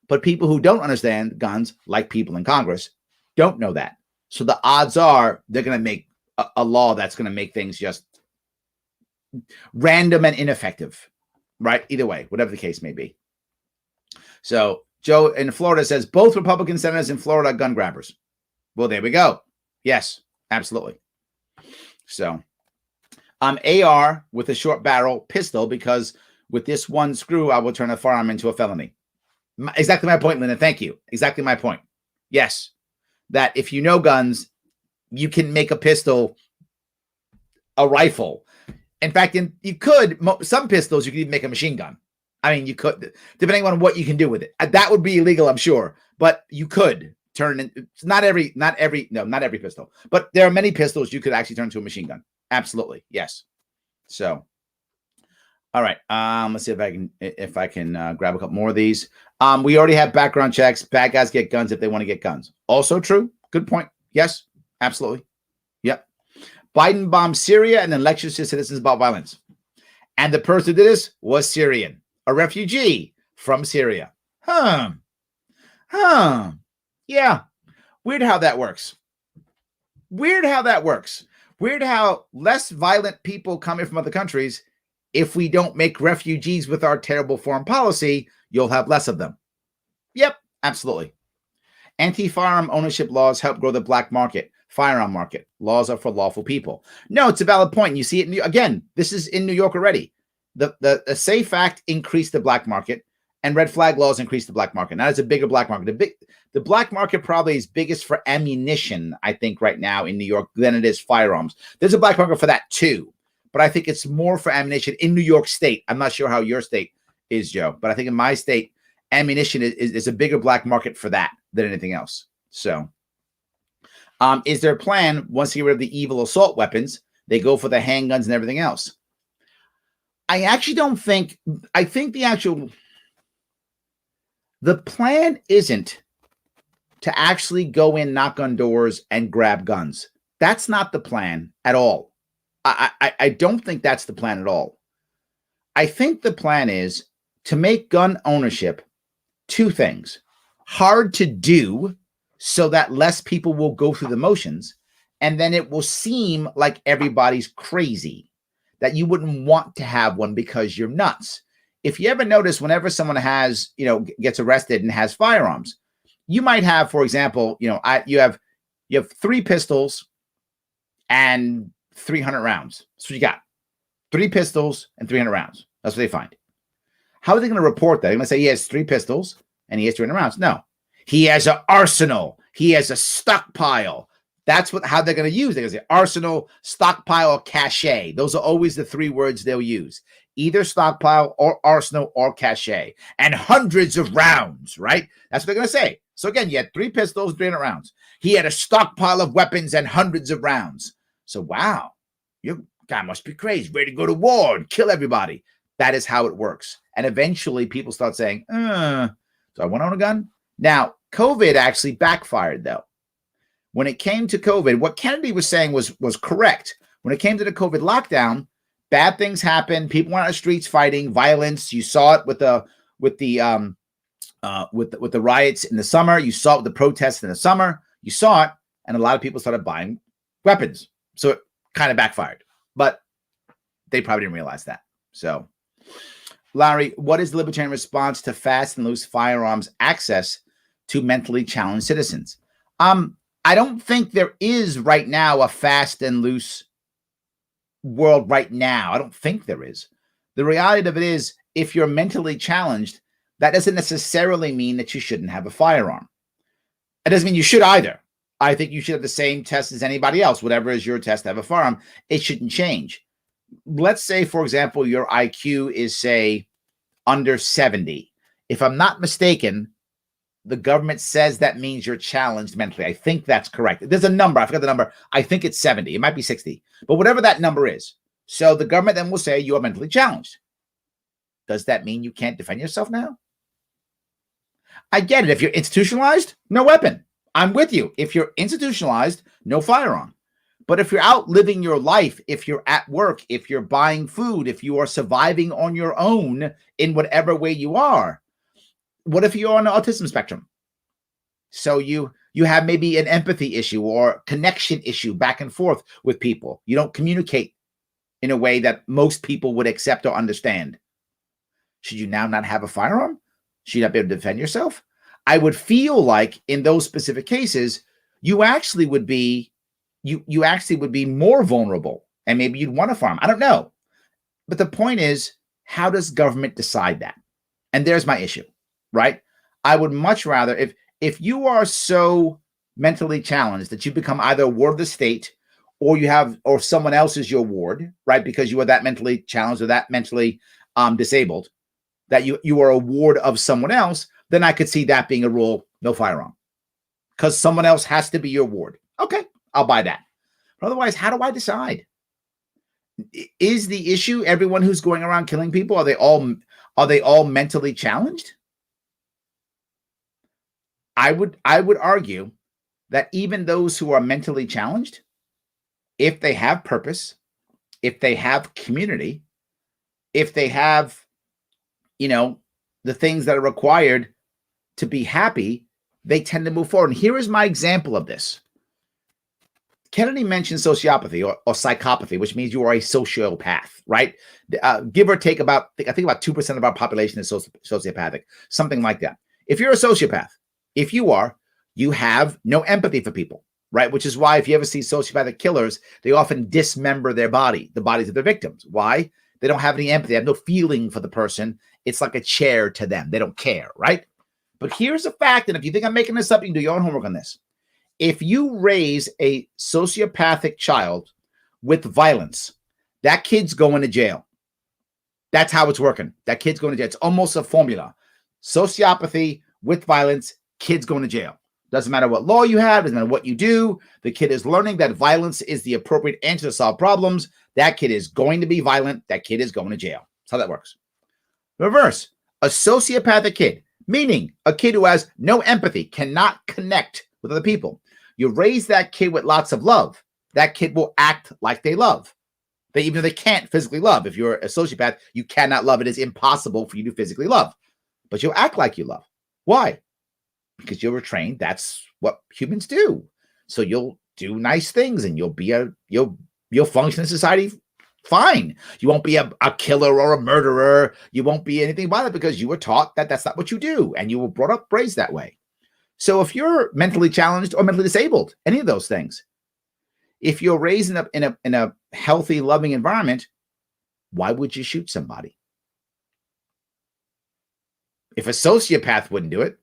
But people who don't understand guns, like people in Congress, don't know that. So the odds are they're going to make a law that's going to make things just random and ineffective, right? Either way, whatever the case may be. So Joe in Florida says, both Republican senators in Florida are gun grabbers. Well, there we go. Yes, absolutely. So AR with a short barrel pistol, because with this one screw, I will turn a firearm into a felony. Exactly my point, Linda. Thank you. Exactly my point. Yes. That if you know guns, you can make a pistol a rifle. In fact, you could, some pistols, you could even make a machine gun. I mean, you could, depending on what you can do with it. That would be illegal, I'm sure. But you could turn it. Not every pistol. But there are many pistols you could actually turn into a machine gun. Absolutely. Yes. So, all right. Let's see if I can grab a couple more of these. We already have background checks. Bad guys get guns if they want to get guns. Also true. Good point. Yes, absolutely. Yep. Biden bombed Syria and then lectures to citizens about violence. And the person who did this was Syrian, a refugee from Syria. Yeah. Weird how that works. Weird how less violent people coming from other countries, if we don't make refugees with our terrible foreign policy, you'll have less of them. Yep, absolutely. Anti-firearm ownership laws help grow the black market, firearm market. Laws are for lawful people. No, it's a valid point. You see it again. This is in New York already. The SAFE Act increased the black market, and red flag laws increased the black market. Now it's a bigger black market. The black market probably is biggest for ammunition, I think, right now in New York than it is firearms. There's a black market for that too, but I think it's more for ammunition in New York State. I'm not sure how your state is, Joe, but I think in my state, ammunition is a bigger black market for that than anything else. So, is there a plan once they get rid of the evil assault weapons, they go for the handguns and everything else? I actually don't think, I think the plan isn't to actually go in, knock on doors, and grab guns. That's not the plan at all. I don't think that's the plan at all. I think the plan is to make gun ownership two things: hard to do, so that less people will go through the motions, and then it will seem like everybody's crazy, that you wouldn't want to have one because you're nuts. If you ever notice, whenever someone has, gets arrested and has firearms, you might have, for example, you have 3 pistols and 300 rounds. That's what you got. 3 pistols and 300 rounds. That's what they find. How are they going to report that? They're going to say he has 3 pistols and he has 300 rounds. No, he has an arsenal. He has a stockpile. That's how they're going to use it. They're going to say arsenal, stockpile, cache. Those are always the 3 words they'll use. Either stockpile or arsenal or cache. And hundreds of rounds, right? That's what they're going to say. So again, you had 3 pistols, 300 rounds. He had a stockpile of weapons and hundreds of rounds. So wow, your guy must be crazy, ready to go to war and kill everybody. That is how it works. And eventually people start saying, do I want to own a gun? Now, COVID actually backfired, though. When it came to COVID, what Kennedy was saying was correct. When it came to the COVID lockdown, bad things happened. People went on the streets fighting, violence. You saw it with the riots in the summer. You saw it with the protests in the summer. You saw it, and a lot of people started buying weapons. So it kind of backfired, but they probably didn't realize that. So, Larry, what is the libertarian response to fast and loose firearms access to mentally challenged citizens? I don't think there is right now a fast and loose world right now. I don't think there is. The reality of it is, if you're mentally challenged, that doesn't necessarily mean that you shouldn't have a firearm. It doesn't mean you should either. I think you should have the same test as anybody else. Whatever is your test to have a firearm, it shouldn't change. Let's say, for example, your IQ is, say, under 70. If I'm not mistaken, the government says that means you're challenged mentally. I think that's correct. There's a number. I forgot the number. I think it's 70. It might be 60. But whatever that number is. So the government then will say you are mentally challenged. Does that mean you can't defend yourself now? I get it. If you're institutionalized, no weapon. I'm with you. If you're institutionalized, no firearm. But if you're out living your life, if you're at work, if you're buying food, if you are surviving on your own in whatever way you are, what if you're on the autism spectrum? So you have maybe an empathy issue or connection issue back and forth with people. You don't communicate in a way that most people would accept or understand. Should you now not have a firearm? Should you not be able to defend yourself? I would feel like in those specific cases, you actually would be more vulnerable, and maybe you'd want a firearm. I don't know. But the point is, how does government decide that? And there's my issue, right? I would much rather, if you are so mentally challenged that you become either a ward of the state or someone else is your ward, right? Because you are that mentally challenged or that mentally disabled, that you are a ward of someone else, then I could see that being a rule, no firearm. Because someone else has to be your ward. Okay, I'll buy that. But otherwise, how do I decide? Is the issue everyone who's going around killing people, are they all mentally challenged? I would argue that even those who are mentally challenged, if they have purpose, if they have community, if they have, the things that are required to be happy, they tend to move forward. And here is my example of this. Kennedy mentioned sociopathy or psychopathy, which means you are a sociopath, right? Give or take I think about 2% of our population is sociopathic, something like that. If you're a sociopath, you have no empathy for people, right? Which is why if you ever see sociopathic killers, they often dismember the bodies of their victims. Why? They don't have any empathy. They have no feeling for the person. It's like a chair to them. They don't care, right? But here's a fact, and if you think I'm making this up, you can do your own homework on this. If you raise a sociopathic child with violence, that kid's going to jail. That's how it's working. That kid's going to jail. It's almost a formula. Sociopathy with violence, kid's going to jail. Doesn't matter what law you have, doesn't matter what you do. The kid is learning that violence is the appropriate answer to solve problems. That kid is going to be violent. That kid is going to jail. That's how that works. Reverse, a sociopathic kid, meaning a kid who has no empathy, cannot connect with other people. You raise that kid with lots of love. That kid will act like they love. Even though they can't physically love. If you're a sociopath, you cannot love. It is impossible for you to physically love. But you'll act like you love. Why? because you were trained. That's what humans do. So you'll do nice things and you'll function in society fine. You won't be a killer or a murderer. You won't be anything by that because you were taught that that's not what you do. And you were brought up, raised that way. So if you're mentally challenged or mentally disabled, any of those things, if you're raised in a healthy, loving environment, why would you shoot somebody? If a sociopath wouldn't do it,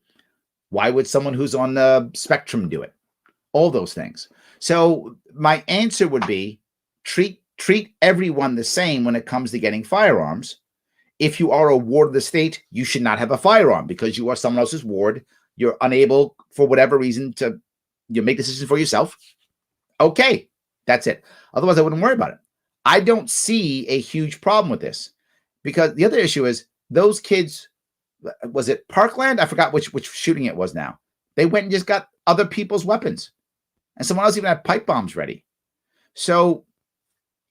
why would someone who's on the spectrum do it? All those things. So my answer would be treat everyone the same when it comes to getting firearms. If you are a ward of the state, you should not have a firearm because you are someone else's ward. You're unable, for whatever reason, to make decisions for yourself. Okay, that's it. Otherwise, I wouldn't worry about it. I don't see a huge problem with this because the other issue is those kids, was it Parkland? I forgot which shooting it was now. They went and just got other people's weapons. And someone else even had pipe bombs ready. So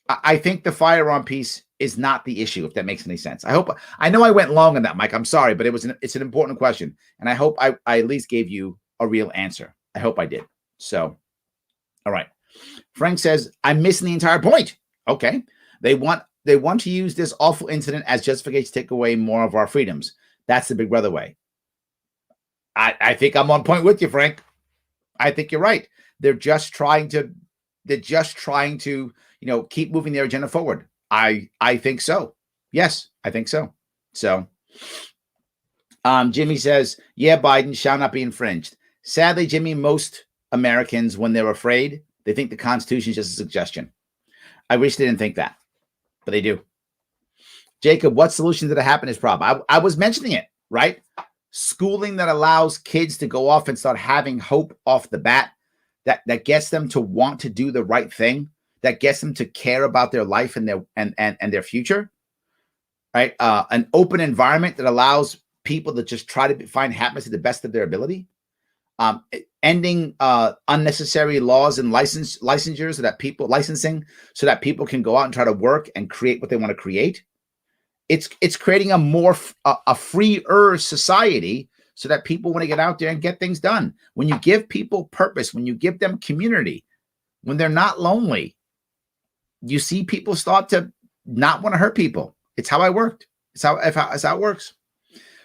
I think the firearm piece is not the issue, if that makes any sense. I know I went long on that, Mike. I'm sorry, but it's an important question. And I hope I at least gave you a real answer. I hope I did. So, all right. Frank says, I'm missing the entire point. Okay. They want to use this awful incident as justification to take away more of our freedoms. That's the Big Brother way. I think I'm on point with you, Frank. I think you're right. They're just trying to, keep moving their agenda forward. I think so. Yes, I think so. So, Jimmy says, yeah, Biden shall not be infringed. Sadly, Jimmy, most Americans, when they're afraid, they think the Constitution is just a suggestion. I wish they didn't think that, but they do. Jacob, what solution to the happiness problem? I was mentioning it, right? Schooling that allows kids to go off and start having hope off the bat, that gets them to want to do the right thing, that gets them to care about their life and their future, right? An open environment that allows people to just try to find happiness to the best of their ability. Ending unnecessary laws and licensures so that people can go out and try to work and create what they want to create. It's creating a freer society so that people want to get out there and get things done. When you give people purpose, when you give them community, when they're not lonely, you see people start to not want to hurt people. It's how I worked. It's how it works.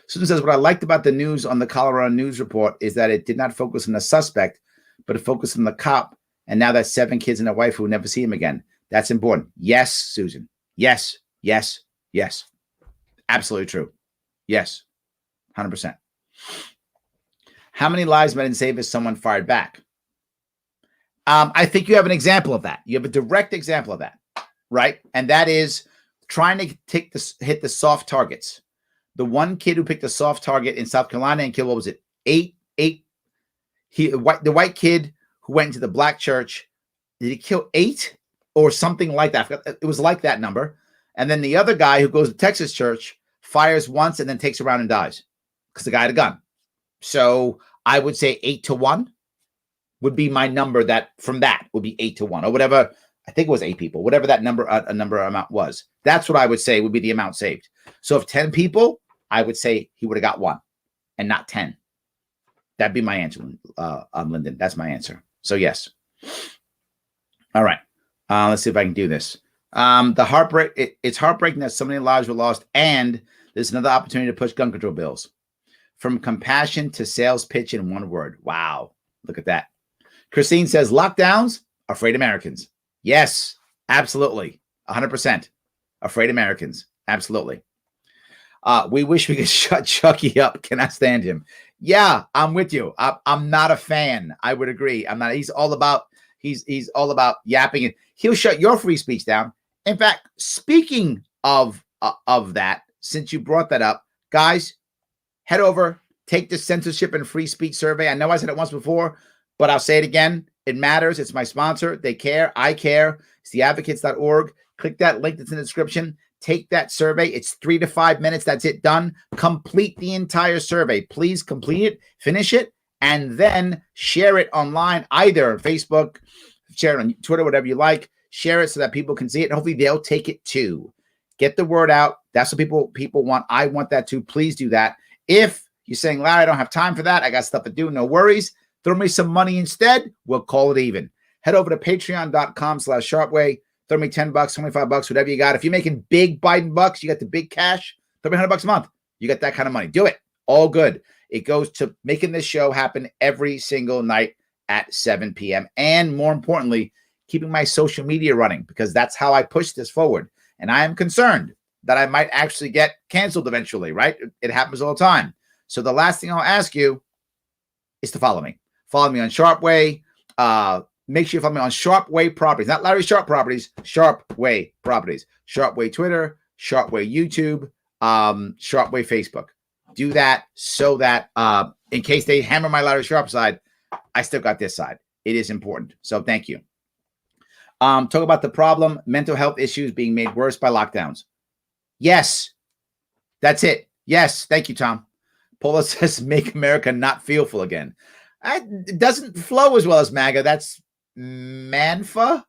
Susan says, what I liked about the news on the Colorado News Report is that it did not focus on the suspect, but it focused on the cop. And now that's 7 kids and a wife who will never see him again. That's important. Yes, Susan. Yes, yes, yes. Absolutely true. Yes, 100%. How many lives might it save if someone fired back? I think you have an example of that. You have a direct example of that, right? And that is trying to hit the soft targets. The one kid who picked a soft target in South Carolina and killed, what was it? 8. The white kid who went into the black church, did he kill 8 or something like that? It was like that number. And then the other guy who goes to Texas church fires once and then takes a round and dies because the guy had a gun. So I would say 8-1 would be my number. That would be 8-1 or whatever. I think it was 8 people, whatever that number amount was. That's what I would say would be the amount saved. So if 10 people, I would say he would have got 1 and not 10. That'd be my answer, Lyndon. That's my answer. So yes. All right. Let's see if I can do this. It's heartbreaking that so many lives were lost, and there's another opportunity to push gun control bills. From compassion to sales pitch in one word. Wow. Look at that. Christine says, lockdowns, afraid Americans. Yes, absolutely. 100%. Afraid Americans. Absolutely. We wish we could shut Chucky up. Cannot stand him. Yeah, I'm with you. I'm not a fan. I would agree. I'm not. He's all about yapping, and he'll shut your free speech down. In fact, speaking of that, since you brought that up, guys, head over, take the censorship and free speech survey. I know I said it once before, but I'll say it again. It matters. It's my sponsor. They care. I care. It's theadvocates.org. Click that link that's in the description. Take that survey. It's 3 to 5 minutes. That's it. Done. Complete the entire survey. Please complete it, finish it, and then share it online, either on Facebook, share it on Twitter, whatever you like. Share it so that people can see it. And hopefully they'll take it too. Get the word out. That's what people want. I want that too. Please do that. If You're saying, Larry, I don't have time for that. I got stuff to do. No worries. Throw me some money instead. We'll call it even. Head over to patreon.com/sharpeway. Throw me $10, $25, whatever you got. If you're making big Biden bucks, you got the big cash, throw me $100 a month. You got that kind of money. Do it. All good. It goes to making this show happen every single night at 7 p.m. And more importantly, keeping my social media running, because that's how I push this forward. And I am concerned that I might actually get canceled eventually, right? It happens all the time. So the last thing I'll ask you is to follow me. Follow me on Sharpe Way. Make sure you follow me on Sharpe Way Properties, not Larry Sharpe Properties, Sharpe Way Properties, Sharpe Way Twitter, Sharpe Way YouTube, Sharpe Way Facebook. Do that so that in case they hammer my Larry Sharpe side, I still got this side. It is important. So thank you. Talk about the problem, mental health issues being made worse by lockdowns. Yes, that's it. Yes, thank you, Tom. Paula says, make America not fearful again. It doesn't flow as well as MAGA. That's Manfa.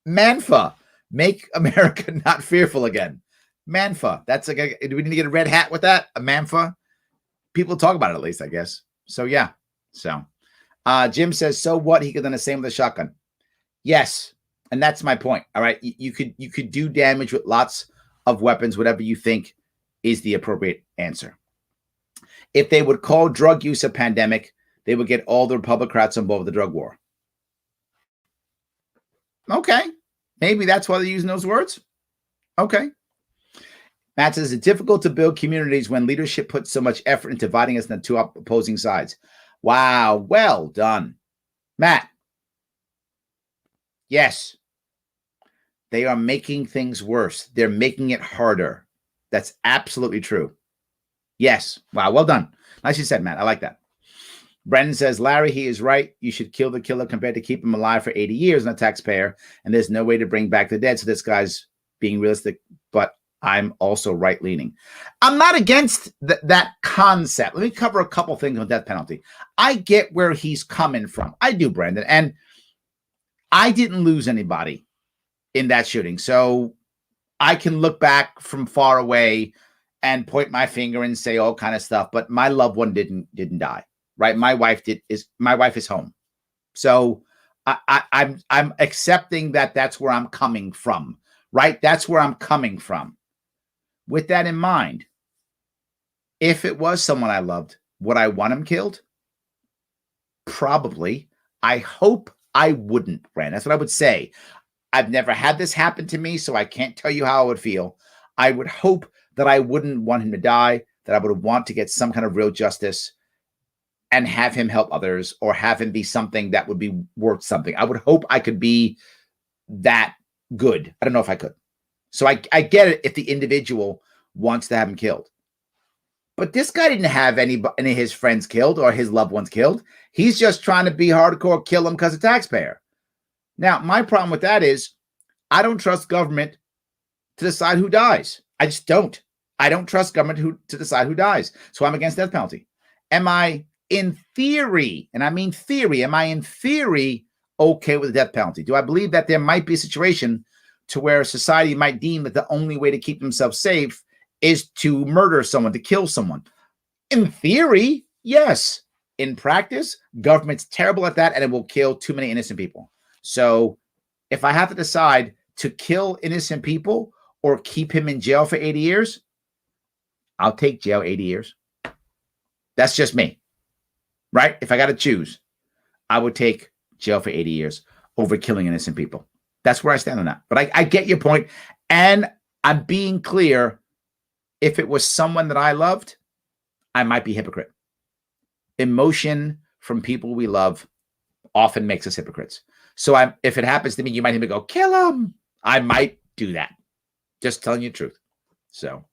Manfa. Make America not fearful again. Manfa. That's like do we need to get a red hat with that? A Manfa? People talk about it at least, I guess. So yeah. So Jim says, so what? He could done the same with a shotgun. Yes. And that's my point. All right. You could do damage with lots of weapons, whatever you think is the appropriate answer. If they would call drug use a pandemic, they would get all the Republicans on board with the drug war. Okay. Maybe that's why they're using those words. Okay. Matt says, it's difficult to build communities when leadership puts so much effort into dividing us into two opposing sides. Wow. Well done. Matt. Yes. They are making things worse. They're making it harder. That's absolutely true. Yes. Wow. Well done. Nicely said, Matt. I like that. Brandon says, Larry, he is right. You should kill the killer compared to keep him alive for 80 years on a taxpayer. And there's no way to bring back the dead. So this guy's being realistic, but I'm also right-leaning. I'm not against that concept. Let me cover a couple things on death penalty. I get where he's coming from. I do, Brandon. And I didn't lose anybody in that shooting. So I can look back from far away and point my finger and say all kind of stuff, but my loved one didn't die, right? My wife is home. So I'm accepting that that's where I'm coming from, right? That's where I'm coming from. With that in mind, if it was someone I loved, would I want him killed? Probably. I hope I wouldn't, Brand. That's what I would say. I've never had this happen to me, so I can't tell you how I would feel. I would hope that I wouldn't want him to die, that I would want to get some kind of real justice and have him help others or have him be something that would be worth something. I would hope I could be that good. I don't know if I could. So I get it if the individual wants to have him killed. But this guy didn't have any of his friends killed or his loved ones killed. He's just trying to be hardcore, kill him because of taxpayer. Now, my problem with that is I don't trust government to decide who dies. I just don't. I don't trust government to decide who dies. So I'm against death penalty. Am I in theory, and I mean theory, am I in theory okay with the death penalty? Do I believe that there might be a situation to where society might deem that the only way to keep themselves safe is to murder someone, to kill someone? In theory, yes. In practice, government's terrible at that, and it will kill too many innocent people. So if I have to decide to kill innocent people or keep him in jail for 80 years, I'll take jail 80 years. That's just me, right? If I got to choose, I would take jail for 80 years over killing innocent people. That's where I stand on that. But I get your point. And I'm being clear. If it was someone that I loved, I might be a hypocrite. Emotion from people we love often makes us hypocrites. So if it happens to me, you might hear me go, kill him. I might do that. Just telling you the truth. So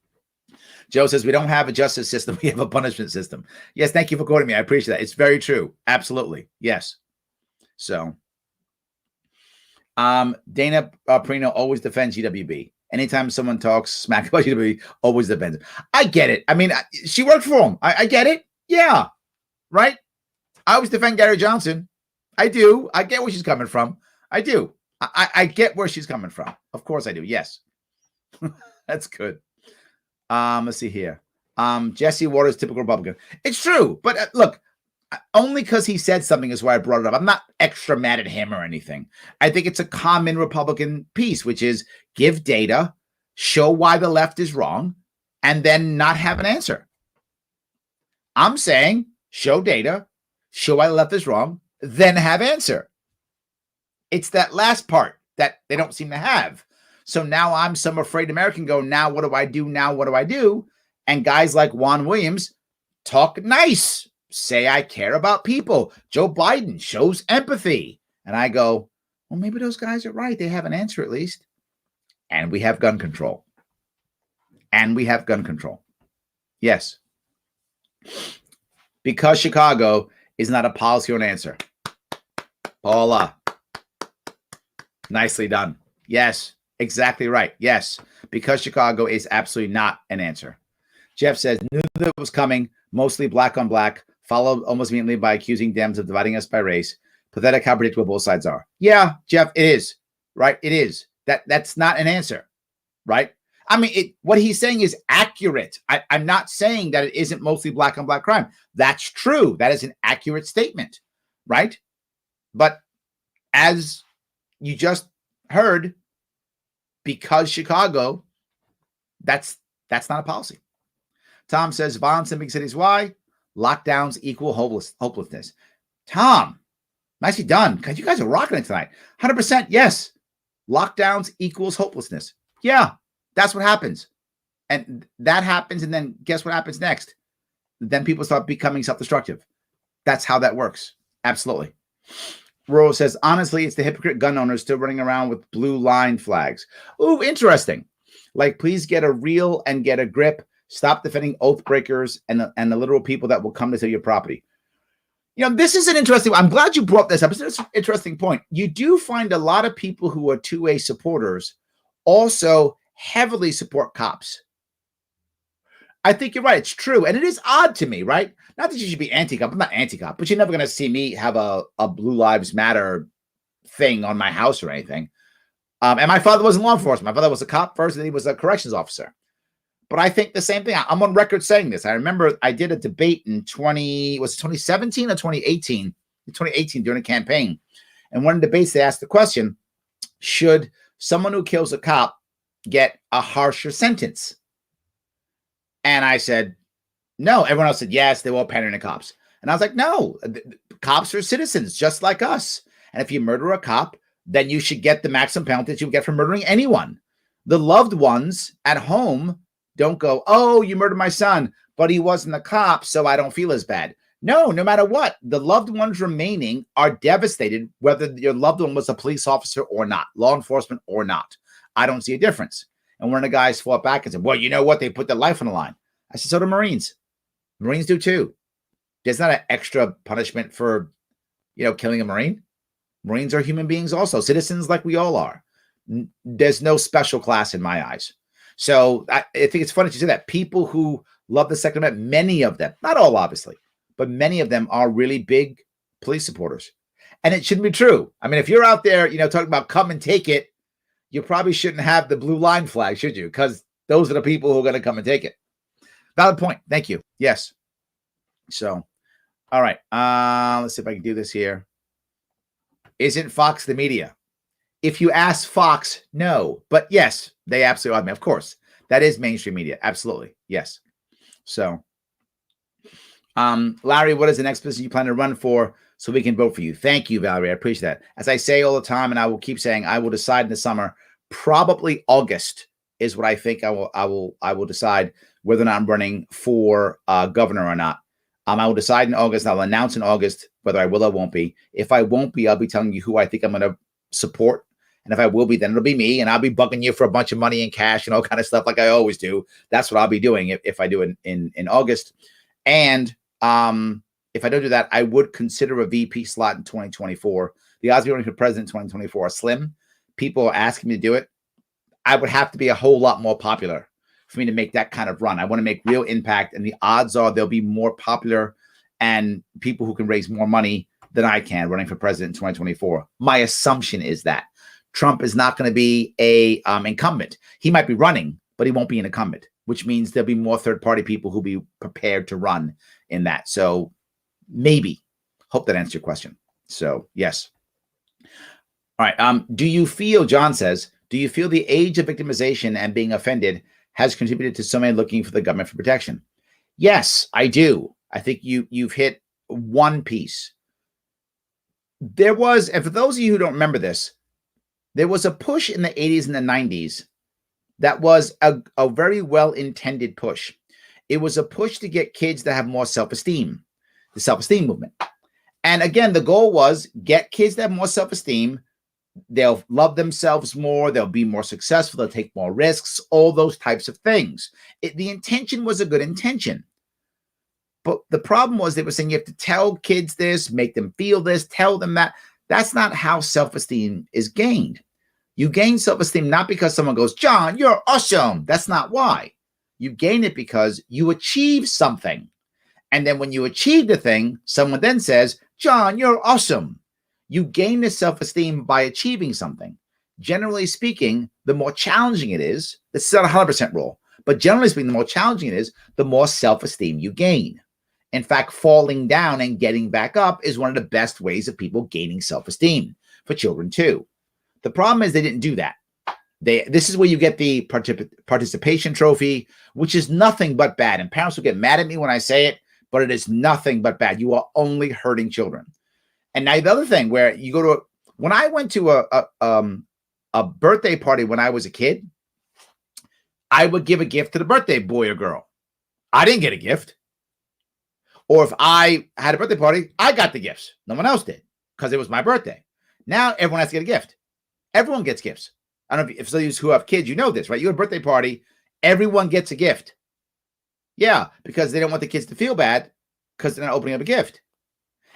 Joe says, we don't have a justice system. We have a punishment system. Yes, thank you for quoting me. I appreciate that. It's very true. Absolutely. Yes. So Dana Perino always defends GWB. Anytime someone talks smack about GWB, always defends it. I get it. I mean, she worked for him. I get it. Yeah. Right? I always defend Gary Johnson. I do. I get where she's coming from. I do. I get where she's coming from. Of course I do. Yes. That's good. Let's see here. Jesse Waters, typical Republican. It's true, but look, only because he said something is why I brought it up. I'm not extra mad at him or anything. I think it's a common Republican piece, which is give data, show why the left is wrong, and then not have an answer. I'm saying show data, show why the left is wrong, then have answer. It's that last part that they don't seem to have. So now I'm some afraid American go, now what do I do? Now what do I do? And guys like Juan Williams talk nice, say I care about people. Joe Biden shows empathy. And I go, well, maybe those guys are right. They have an answer at least. And we have gun control. And we have gun control. Yes. Because Chicago is not a policy or an answer. Paula. Nicely done. Yes, exactly right. Yes, because Chicago is absolutely not an answer. Jeff says, knew that was coming, mostly black on black, followed almost immediately by accusing Dems of dividing us by race. Pathetic how predictable both sides are. Yeah, Jeff, it is. Right? It is. That's not an answer. Right? I mean, what he's saying is accurate. I'm not saying that it isn't mostly black on black crime. That's true. That is an accurate statement. Right? But as you just heard, because Chicago, that's not a policy. Tom says violence in big cities. Why? Lockdowns equal hopelessness. Tom, nicely done. Because you guys are rocking it tonight. 100% yes. Lockdowns equals hopelessness. Yeah, that's what happens. And that happens. And then guess what happens next? Then people start becoming self-destructive. That's how that works. Absolutely. Rose says, honestly, it's the hypocrite gun owners still running around with blue line flags. Ooh, interesting. Like, please get a reel and get a grip. Stop defending oath breakers and the literal people that will come to steal your property. You know, this is an interesting, I'm glad you brought this up. It's an interesting point. You do find a lot of people who are 2A supporters also heavily support cops. I think you're right. It's true. And it is odd to me, right? Not that you should be anti-cop. I'm not anti-cop, but you're never going to see me have a Blue Lives Matter thing on my house or anything. And my father wasn't law enforcement. My father was a cop first, and he was a corrections officer. But I think the same thing. I'm on record saying this. I remember I did a debate in 2017 or 2018? 2018 during a campaign. And one of the debates, they asked the question, should someone who kills a cop get a harsher sentence? And I said, no. Everyone else said, yes, they were all pandering to cops. And I was like, no, cops are citizens just like us. And if you murder a cop, then you should get the maximum penalty that you would get for murdering anyone. The loved ones at home don't go, oh, you murdered my son, but he wasn't a cop, so I don't feel as bad. No matter what, the loved ones remaining are devastated, whether your loved one was a police officer or not, law enforcement or not. I don't see a difference. And one of the guys fought back and said, well, you know what? They put their life on the line. I said, so do Marines. Marines do too. There's not an extra punishment for, killing a Marine. Marines are human beings also, citizens like we all are. There's no special class in my eyes. So I think it's funny to say that people who love the Second Amendment, many of them, not all obviously, but many of them are really big police supporters. And it shouldn't be true. I mean, if you're out there, talking about come and take it, you probably shouldn't have the blue line flag, should you? Because those are the people who are going to come and take it. Valid point. Thank you. Yes. So, all right. Let's see if I can do this here. Isn't Fox the media? If you ask Fox, no. But yes, they absolutely are. I mean, of course, that is mainstream media. Absolutely. Yes. So, Larry, what is the next position you plan to run for so we can vote for you? Thank you, Valerie. I appreciate that. As I say all the time, and I will keep saying, I will decide in the summer. Probably August is what I think I will decide whether or not I'm running for governor or not. I will decide in August. I'll announce in August whether I will or won't be. If I won't be, I'll be telling you who I think I'm going to support. And if I will be, then it'll be me. And I'll be bugging you for a bunch of money and cash and all kind of stuff like I always do. That's what I'll be doing if I do it in August. And if I don't do that, I would consider a VP slot in 2024. The odds of running for president in 2024 are slim. People are asking me to do it. I would have to be a whole lot more popular for me to make that kind of run. I want to make real impact, and the odds are they'll be more popular and people who can raise more money than I can running for president in 2024. My assumption is that Trump is not going to be a incumbent. He might be running, but he won't be an incumbent. which means there'll be more third-party people who'll be prepared to run in that. So maybe. Hope that answers your question. So yes. All right. Do you feel, John says, do you feel the age of victimization and being offended has contributed to so many looking for the government for protection? Yes, I do. I think you've hit one piece. There was, and for those of you who don't remember this, there was a push in the 80s and the 90s that was a very well-intended push. It was a push to get kids to have more self-esteem, the self-esteem movement. And again, the goal was get kids to have more self-esteem. They'll love themselves more. They'll be more successful. They'll take more risks, all those types of things. The intention was a good intention. But the problem was they were saying you have to tell kids this, make them feel this, tell them that. That's not how self-esteem is gained. You gain self-esteem not because someone goes, John, you're awesome. That's not why. You gain it because you achieve something. And then when you achieve the thing, someone then says, John, you're awesome. You gain the self-esteem by achieving something. Generally speaking, the more challenging it is, this is not a 100% rule, but generally speaking, the more challenging it is, the more self-esteem you gain. In fact, falling down and getting back up is one of the best ways of people gaining self-esteem, for children too. The problem is they didn't do that. This is where you get the participation trophy, which is nothing but bad. And parents will get mad at me when I say it, but it is nothing but bad. You are only hurting children. And now the other thing where you go to, when I went to a birthday party when I was a kid, I would give a gift to the birthday boy or girl. I didn't get a gift. Or if I had a birthday party, I got the gifts. No one else did because it was my birthday. Now everyone has to get a gift. Everyone gets gifts. I don't know if some of you who have kids, you know this, right? You have a birthday party, everyone gets a gift. Yeah, because they don't want the kids to feel bad because they're not opening up a gift.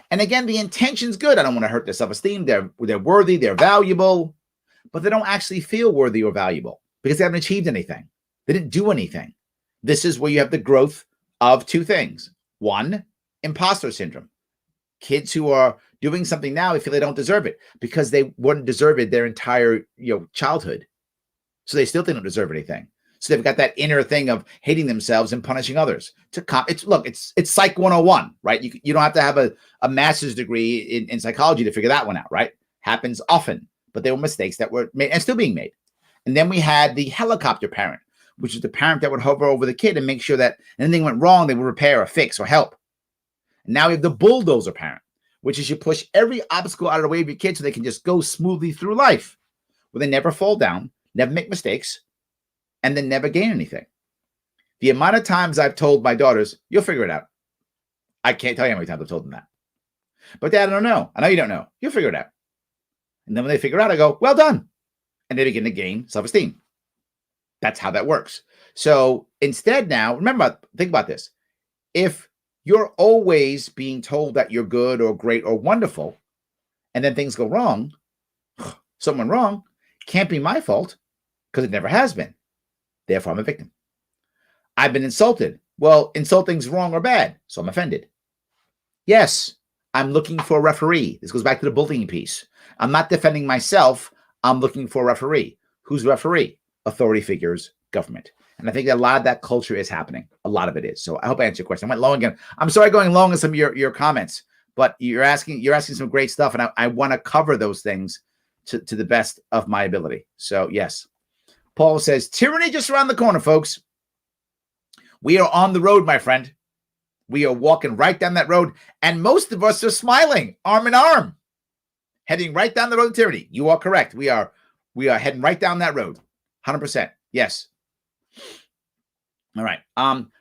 And again, the intention's good. I don't want to hurt their self-esteem. They're worthy, they're valuable, but they don't actually feel worthy or valuable because they haven't achieved anything. They didn't do anything. This is where you have the growth of two things. One, imposter syndrome. Kids who are doing something now, they feel they don't deserve it because they wouldn't deserve it their entire childhood. So they still think they don't deserve anything. So they've got that inner thing of hating themselves and punishing others. It's Psych 101, right? You don't have to have a master's degree in psychology to figure that one out, right? Happens often, but there were mistakes that were made and still being made. And then we had the helicopter parent, which is the parent that would hover over the kid and make sure that anything went wrong, they would repair or fix or help. And now we have the bulldozer parent, which is you push every obstacle out of the way of your kid so they can just go smoothly through life, where they never fall down, never make mistakes, and then never gain anything. The amount of times I've told my daughters, you'll figure it out. I can't tell you how many times I've told them that. But Dad, I don't know. I know you don't know. You'll figure it out. And then when they figure it out, I go, well done. And they begin to gain self-esteem. That's how that works. So instead now, remember, think about this. If you're always being told that you're good or great or wonderful, and then things go wrong, something wrong, can't be my fault because it never has been. Therefore, I'm a victim. I've been insulted. Well, insulting's wrong or bad, so I'm offended. Yes, I'm looking for a referee. This goes back to the bullying piece. I'm not defending myself. I'm looking for a referee. Who's referee? Authority figures, government. And I think a lot of that culture is happening. A lot of it is. So I hope I answered your question. I went long again. I'm sorry going long in some of your comments, but you're asking some great stuff, and I want to cover those things to the best of my ability. So yes. Paul says, tyranny just around the corner, folks. We are on the road, my friend. We are walking right down that road, and most of us are smiling, arm in arm, heading right down the road to tyranny. You are correct. We are heading right down that road. 100%. Yes. All right.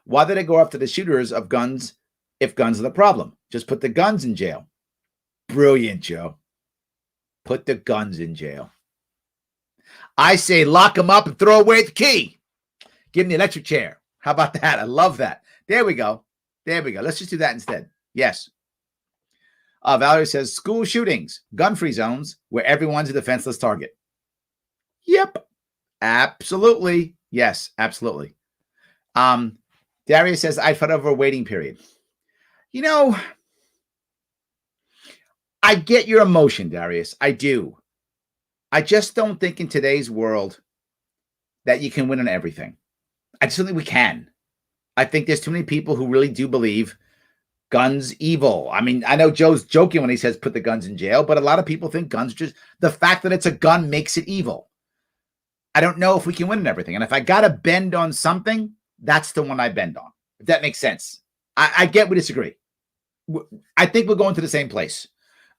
Why did I go after the shooters of guns if guns are the problem? Just put the guns in jail. Brilliant, Joe. Put the guns in jail. I say lock them up and throw away the key. Give them the electric chair. How about that? I love that. There we go. There we go. Let's just do that instead. Yes. Valerie says school shootings, gun-free zones where everyone's a defenseless target. Yep. Absolutely. Yes, absolutely. Darius says, I fought over a waiting period. I get your emotion, Darius. I do. I just don't think in today's world that you can win on everything. I just don't think we can. I think there's too many people who really do believe guns evil. I mean, I know Joe's joking when he says put the guns in jail, but a lot of people think guns just, the fact that it's a gun makes it evil. I don't know if we can win in everything. And if I got to bend on something, that's the one I bend on. If that makes sense. I get we disagree. I think we're going to the same place.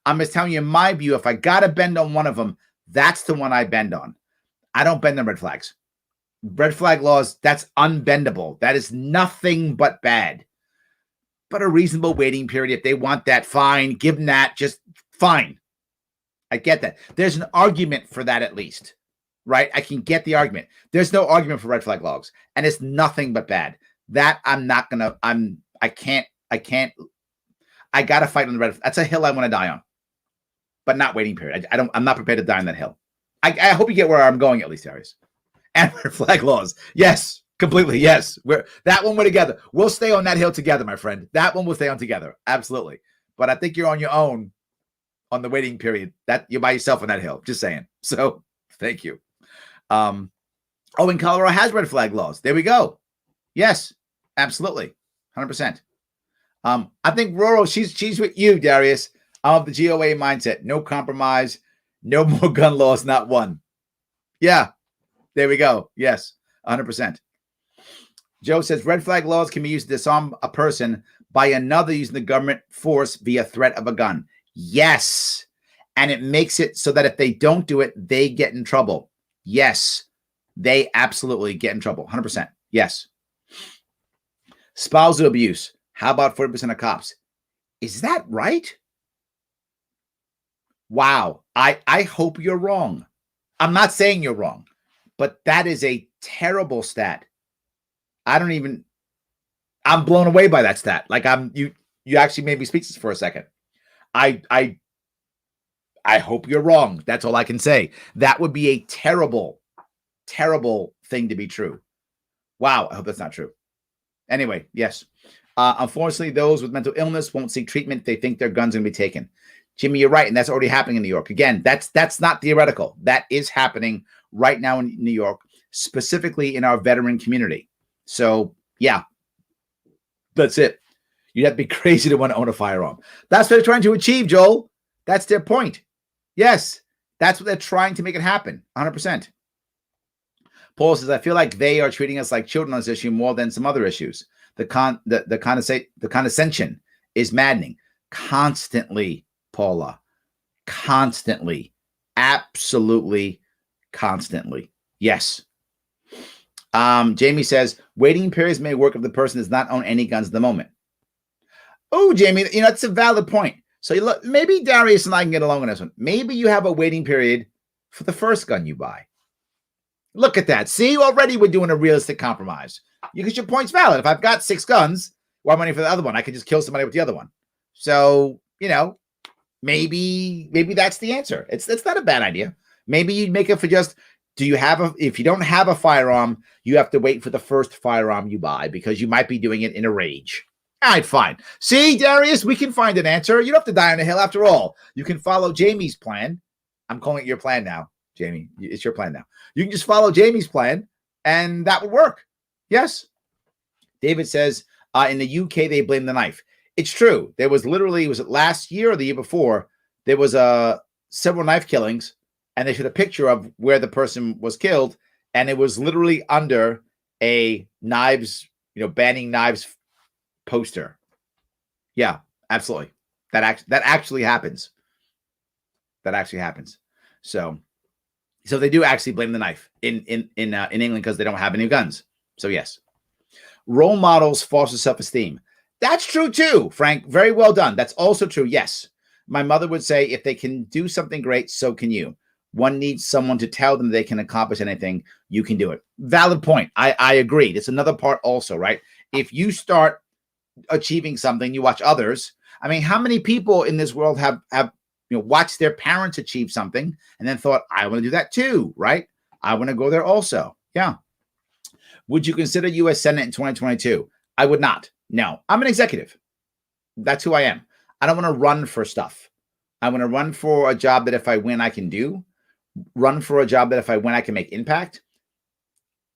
I'm just telling you my view. If I got to bend on one of them, that's the one I bend on. I don't bend on red flags. Red flag laws, that's unbendable. That is nothing but bad. But a reasonable waiting period, if they want that, fine. Give them that, just fine. I get that. There's an argument for that at least, right? I can get the argument. There's no argument for red flag laws, and it's nothing but bad. That I'm not going to, I can't, I got to fight on the red. That's a hill I want to die on, but not waiting period. I'm not prepared to die on that hill. I hope you get where I'm going at least, Darius. And red flag laws. Yes, completely. Yes. That one we're together. We'll stay on that hill together, my friend. That one we'll stay on together. Absolutely. But I think you're on your own on the waiting period. That you're by yourself on that hill. Just saying. So thank you. And Colorado has red flag laws. There we go. Yes, absolutely. 100%. I think rural, she's with you, Darius. The GOA mindset. No compromise. No more gun laws, not one. Yeah. There we go. Yes, 100%. Joe says red flag laws can be used to disarm a person by another using the government force via threat of a gun. Yes. And it makes it so that if they don't do it, they get in trouble. Yes. They absolutely get in trouble. 100%. Yes. Spousal abuse. How about 40% of cops? Is that right? Wow. I hope you're wrong. I'm not saying you're wrong. But that is a terrible stat. I'm blown away by that stat. Like you actually made me speechless for a second. I hope you're wrong. That's all I can say. That would be a terrible, terrible thing to be true. Wow. I hope that's not true. Anyway, yes. Unfortunately, those with mental illness won't seek treatment if they think their gun's going to be taken. Jimmy, you're right. And that's already happening in New York. Again, that's not theoretical. That is happening right now in New York, specifically in our veteran community. So, yeah, that's it. You'd have to be crazy to want to own a firearm. That's what they're trying to achieve, Joel. That's their point. Yes, that's what they're trying to make it happen, 100%. Paul says, I feel like they are treating us like children on this issue more than some other issues. The condescension is maddening. Constantly, Paula. Constantly. Absolutely constantly. Yes. Jamie says, waiting periods may work if the person does not own any guns at the moment. Oh, Jamie, that's a valid point. So look, maybe Darius and I can get along on this one. Maybe you have a waiting period for the first gun you buy. Look at that. See, already we're doing a realistic compromise. Because your point's valid. If I've got 6 guns, why money for the other one? I could just kill somebody with the other one. So, maybe that's the answer. It's not a bad idea. Maybe you'd make it for just, if you don't have a firearm, you have to wait for the first firearm you buy because you might be doing it in a rage. All right, fine. See, Darius, we can find an answer. You don't have to die on a hill after all. You can follow Jamie's plan. I'm calling it your plan now, Jamie. It's your plan now. You can just follow Jamie's plan and that would work. Yes. David says, in the UK, they blame the knife. It's true. There was literally, was it last year or the year before? There was several knife killings, and they showed a picture of where the person was killed, and it was literally under a knives, banning knives poster. Yeah, absolutely. That actually happens. That actually happens. So they do actually blame the knife in England because they don't have any guns. So yes. Role models foster self-esteem. That's true too, Frank. Very well done. That's also true. Yes. My mother would say, if they can do something great, so can you. One needs someone to tell them they can accomplish anything. You can do it. Valid point. I agree. That's another part also, right? If you start achieving something, you watch others. I mean, how many people in this world have watched their parents achieve something and then thought, I want to do that too, right? I want to go there also. Yeah. Would you consider U.S. Senate in 2022? I would not. No, I'm an executive. That's who I am. I don't want to run for stuff. I want to run for a job that if I win, I can do. Run for a job that if I win, I can make impact.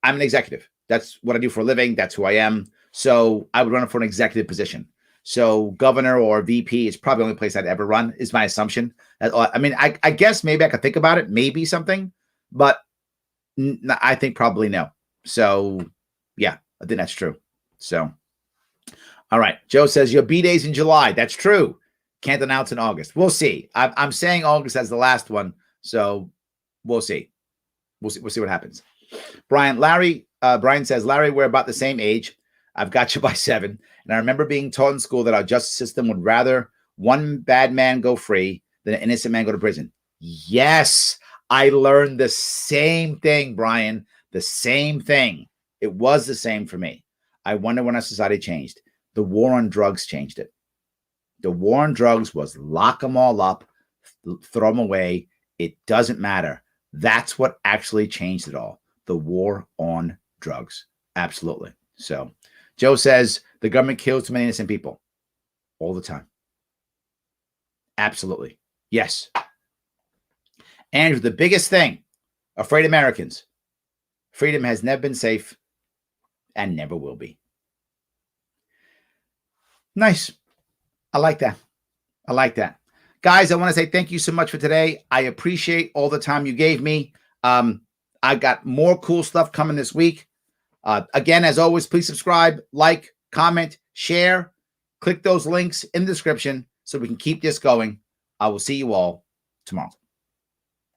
I'm an executive. That's what I do for a living. That's who I am. So I would run for an executive position. So governor or VP is probably the only place I'd ever run, is my assumption. I mean, I guess maybe I could think about it, maybe something, but I think probably no. So yeah, I think that's true. So, all right. Joe says your B-Day's in July. That's true. Can't announce in August. We'll see. I'm saying August as the last one. So we'll see. We'll see what happens. Brian says, Larry, we're about the same age. I've got you by 7. And I remember being taught in school that our justice system would rather one bad man go free than an innocent man go to prison. Yes, I learned the same thing, Brian. The same thing. It was the same for me. I wonder when our society changed. The war on drugs changed it. The war on drugs was lock them all up, throw them away. It doesn't matter. That's what actually changed it all. The war on drugs. Absolutely. So Joe says the government kills too many innocent people all the time. Absolutely. Yes. Andrew, the biggest thing, afraid Americans. Freedom has never been safe and never will be. Nice. I like that. I like that. Guys, I want to say thank you so much for today. I appreciate all the time you gave me. I got more cool stuff coming this week. Again, as always, please subscribe, like, comment, share. Click those links in the description so we can keep this going. I will see you all tomorrow.